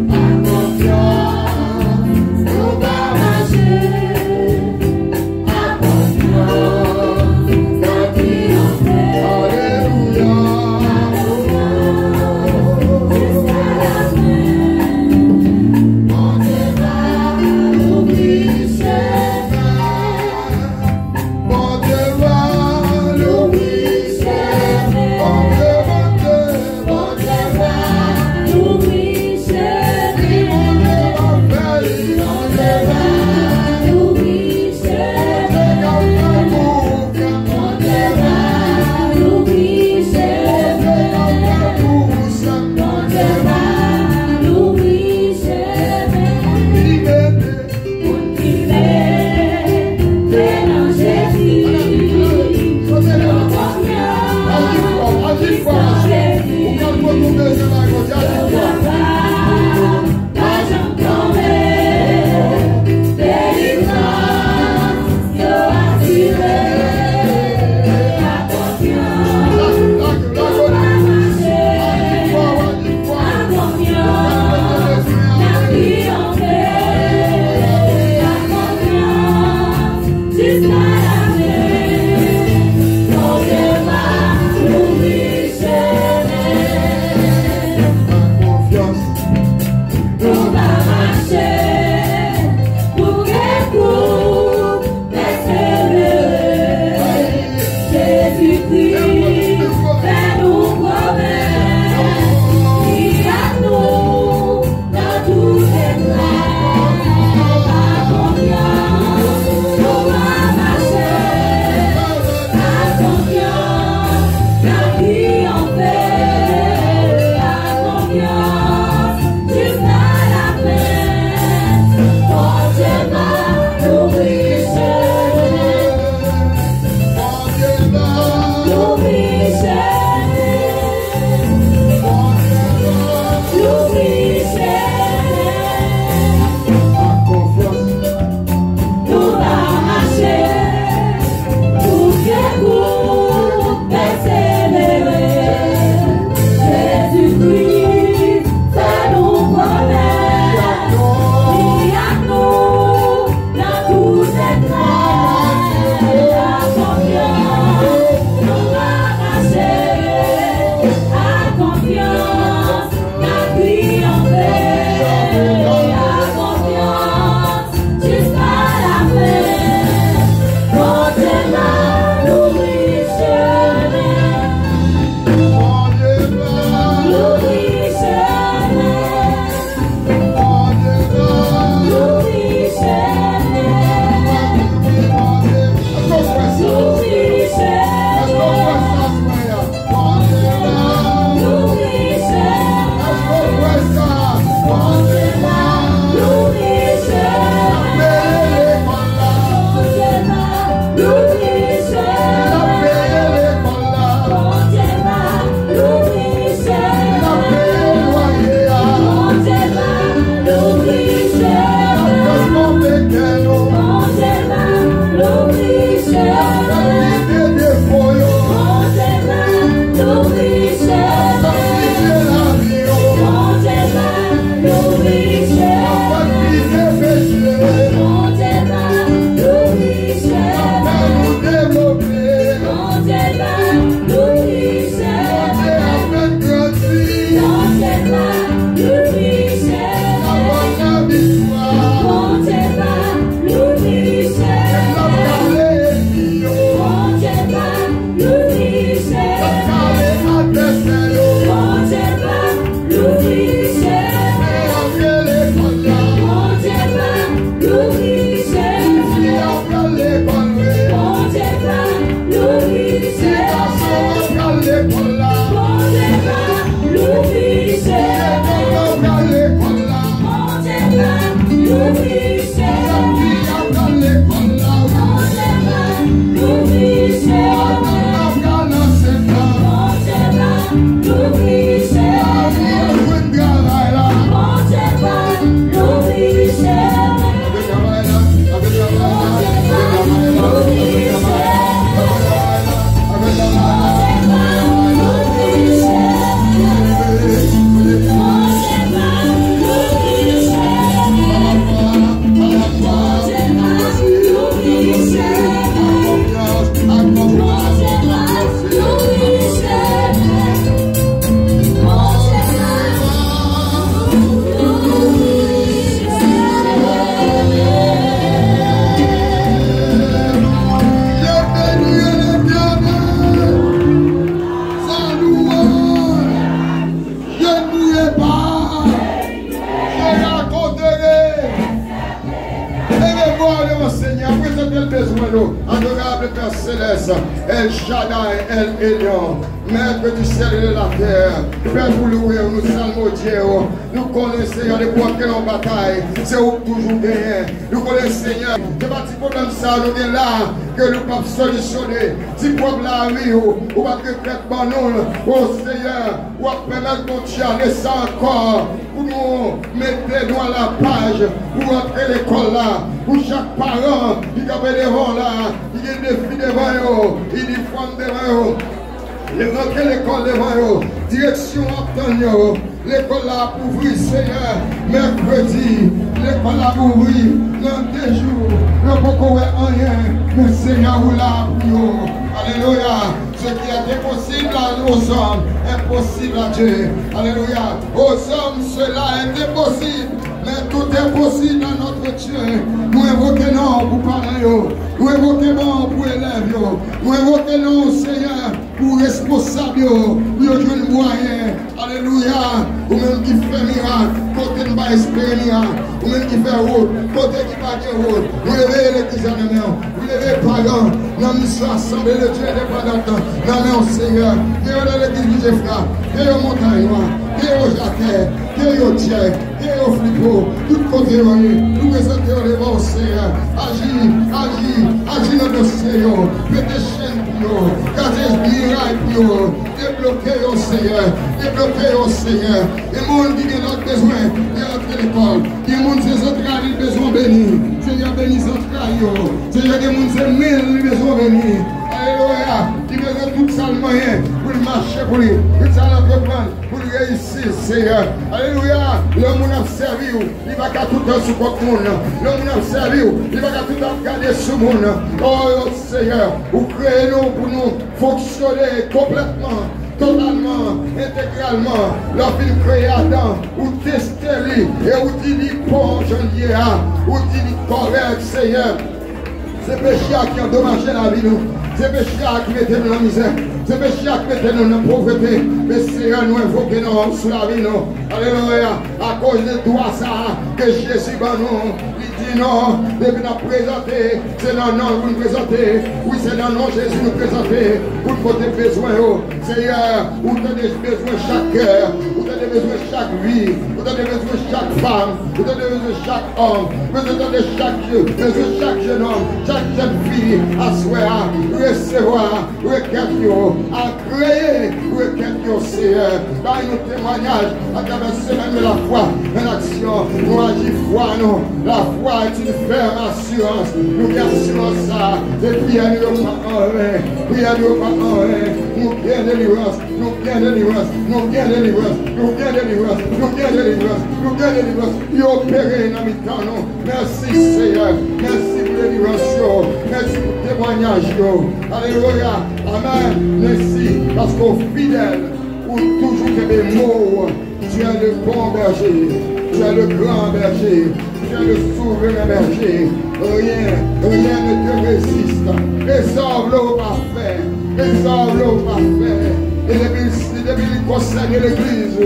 À confiance, nous va marcher. À confiance, dans qui on fait. Alléluia. Nous céleste, El Shaddai, El Elyon, Maître du ciel et de la terre, Père vous louer, nous salmons Dieu, nous connaissons Seigneur les poids que l'on bataille, c'est où toujours gagner, nous connaissons Seigneur, c'est pas petit problème ça, nous sommes là, que nous pouvons solutionner, si problème là arrive, ou pas que traitement nous, oh Seigneur, ou à permettre mon Dieu à laisser encore, pour nous mettre nous à la page, pour entrer l'école là, pour chaque parent, qui a des devant là, il y a des filles devant eux, il y a des femmes devant eux. Les rentrer l'école devant eux, direction obtenir, l'école là pour ouvrir Seigneur, mercredi, l'école là pour ouvrir, dans 2 jours, nous ne pouvons rien, mais Seigneur vous là pour nous. Alléluia, ce qui est impossible aux hommes, impossible à Dieu. Alléluia, aux hommes cela est impossible. Mais tout est possible à notre Dieu. Nous invoquons pour parler, nous invoquons pour élèves, nous invoquons Seigneur pour responsables, pour jouer le moyen. Alléluia, ou même qui fait miracle, côté ne va espérer miracle, ou même qui fait route, côté qui va dire route. Vous levez l'église en main, vous levez les parents, nous sommes assemblés, le Dieu n'est pas d'attente. Nous Seigneur, qui est dans l'église du frère, qui est au montagne noire, qui est au jacquet, qui est au tiers, qui est au flippo, tout côté nous présentons devant le Seigneur. Agis dans le Seigneur, fais des chaînes pour nous, gardez des mirailles pour nous, débloquez au Seigneur, et monde qui a notre besoin, il y a notre l'école, il y a monde qui a besoin béni, Seigneur béni central, Seigneur des monde qui a besoin béni. Alléluia, il besoin de tout ça le moyen pour marcher pour lui, tout ça l'entreprendre pour réussir, Seigneur. Alléluia, l'homme a servi, il va qu'à tout le temps sur le monde. L'homme a servi, il va qu'à tout le temps garder sur le monde. Oh Seigneur, vous créez nous pour nous fonctionner complètement, totalement, intégralement. Lorsqu'il crée Adam, vous testez lui et vous dites bon, je ne dis pas, vous dites correct, Seigneur. C'est le péché qui a endommagé la vie, nous. C'est le péché qui mettait nous dans la misère. C'est le péché qui mettait nous dans la pauvreté. Mais Seigneur, nous invoquons sur la vie, nous. Alléluia. À cause de toi, ça, que Jésus va nous. Il dit non, depuis nous présenter. C'est dans le nom que vous nous présentez. Oui, c'est dans le nom de Jésus nous présenter. Vous nous portez besoin, Seigneur. Vous avez besoin de chaque cœur. Vous avez besoin de chaque vie. Vous avez besoin de chaque femme. Vous avez besoin de chaque homme. Vous avez besoin de chaque jeune homme. Chaque jeune fille à soi, recevoir, requête, à créer, requête, Seigneur. Dans nos témoignages, à travers ce semaine de la foi, en action, nous agissons foi, nous. La foi est une ferme assurance. Nous assurons ça. Et prière nous pas en vain. Prière nous pas en vain. Nous bien délivrance. Nous bien délivrance. Nous bien délivrance. Nous bien délivrance. Nous bien délivrance. Nous bien délivrance. Et opérer dans mes temps, nous. Merci, Seigneur. Merci pour délivrance. Merci pour le témoignage. Alléluia. Amen. Merci. Parce qu'au fidèle, pour toujours que des mots, tu es le bon berger. Tu es le grand berger. Tu es le souverain berger. Rien ne te résiste. Résolve-le au parfait. Résolve-le au parfait. Et depuis qu'il concerne l'église,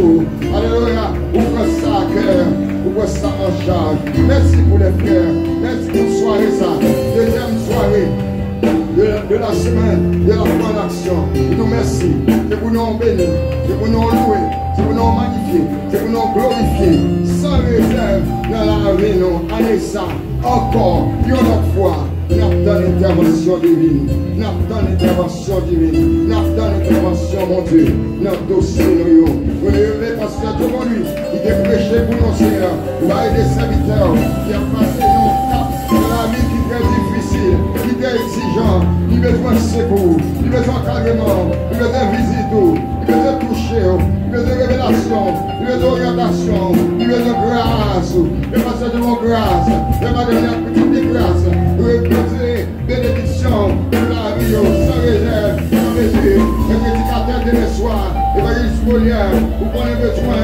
alléluia, ouvre ça à cœur, ouvre ça en charge. Merci pour les frères, merci pour soirée ça, deuxième soirée de la semaine, de la foi en action. Et nous merci, c'est pour nous bénir, c'est pour nous louer, c'est pour nous magnifier, c'est pour nous glorifier, sans réserve dans la vie, nous, année ça, encore, une autre fois. Nous avons une intervention divine. Nous avons une intervention divine. Nous avons une intervention, mon Dieu. Notre dossier, nous. Vous levez parce que tout le monde, lui, il est prêché pour nos seigneurs. Il va aider des serviteurs qui ont passé nos cap dans la vie qui est très difficile, qui est exigeant. Il a besoin de secours, il a besoin d'encadrement, il a besoin de visite, il a besoin de toucher, il a besoin de révélation, il a besoin d'orientation, il a besoin de grâce. Il va se donner grâce. Il va donner une petite grâce. Bénédiction pour la vie, sans réserve, sans mesure, les prédicateurs de mes soirs, évangéliste Molière, vous prenez besoin,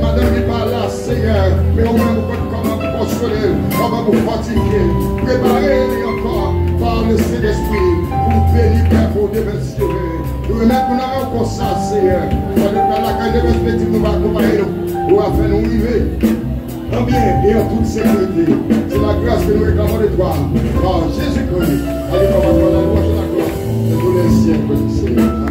madame n'est pas là, Seigneur, mais au moins vous connaissez comment vous consoler, comment vous fatiguer, préparez-les encore par le Saint-Esprit, pour bénir, Père, pour déverser. Nous remettons nous comme ça, Seigneur, dans la caille de perspective, nous va accompagner nous, pour faire nous arriver. En bien et en toute sécurité. C'est la grâce que nous réclamons de toi. Par Jésus-Christ. Allez, comment on va la louange de la gloire. de tous les siècles, Seigneur.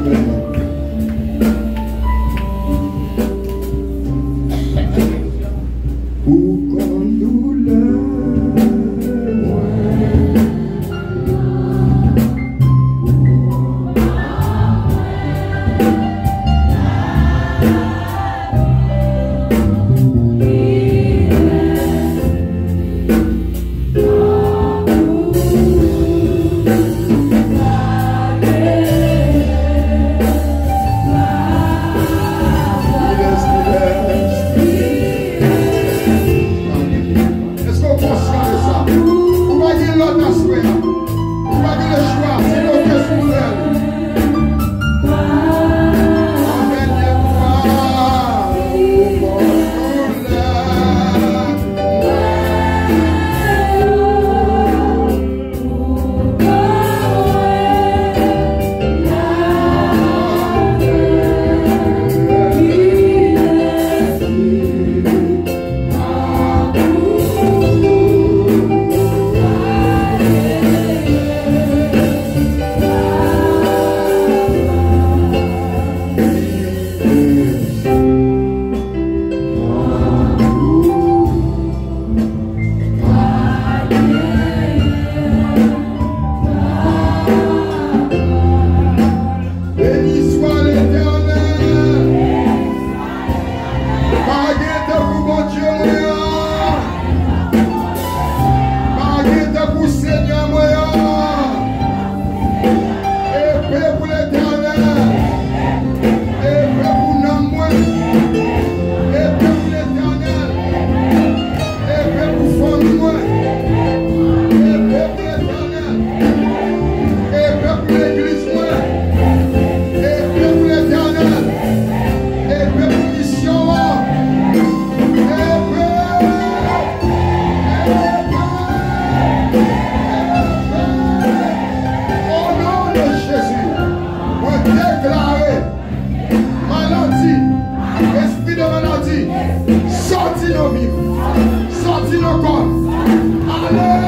Amen.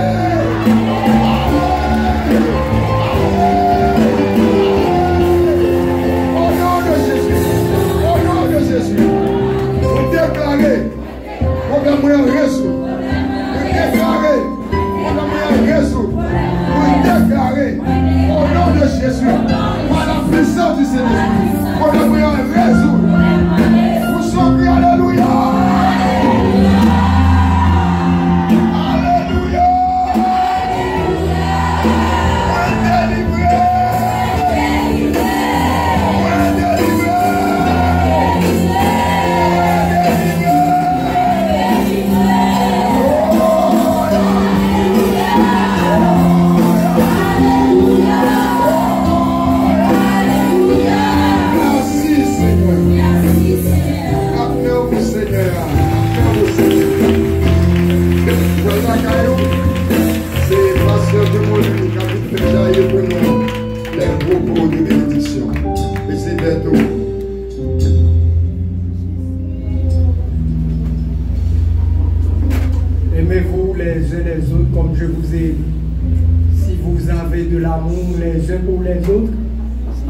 Aimez-vous les uns les autres comme je vous ai dit. Si vous avez de l'amour les uns pour les autres,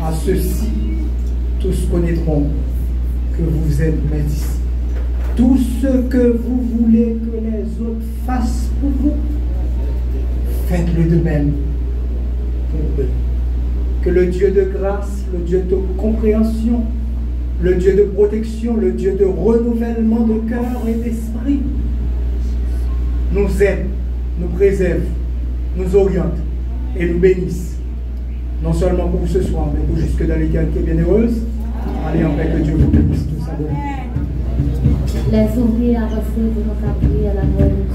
à ceux-ci, tous connaîtront que vous êtes mes disciples. Tout ce que vous voulez que les autres fassent pour vous, faites-le de même pour eux. Que le Dieu de grâce, le Dieu de compréhension, le Dieu de protection, le Dieu de renouvellement de cœur et d'esprit nous aide, nous préserve, nous oriente et nous bénisse. Non seulement pour ce soir, mais pour jusque dans l'éternité bienheureuse. Allez en paix, que Dieu vous bénisse tous. Les ouvriers à reçu, vous nous prier à la gloire.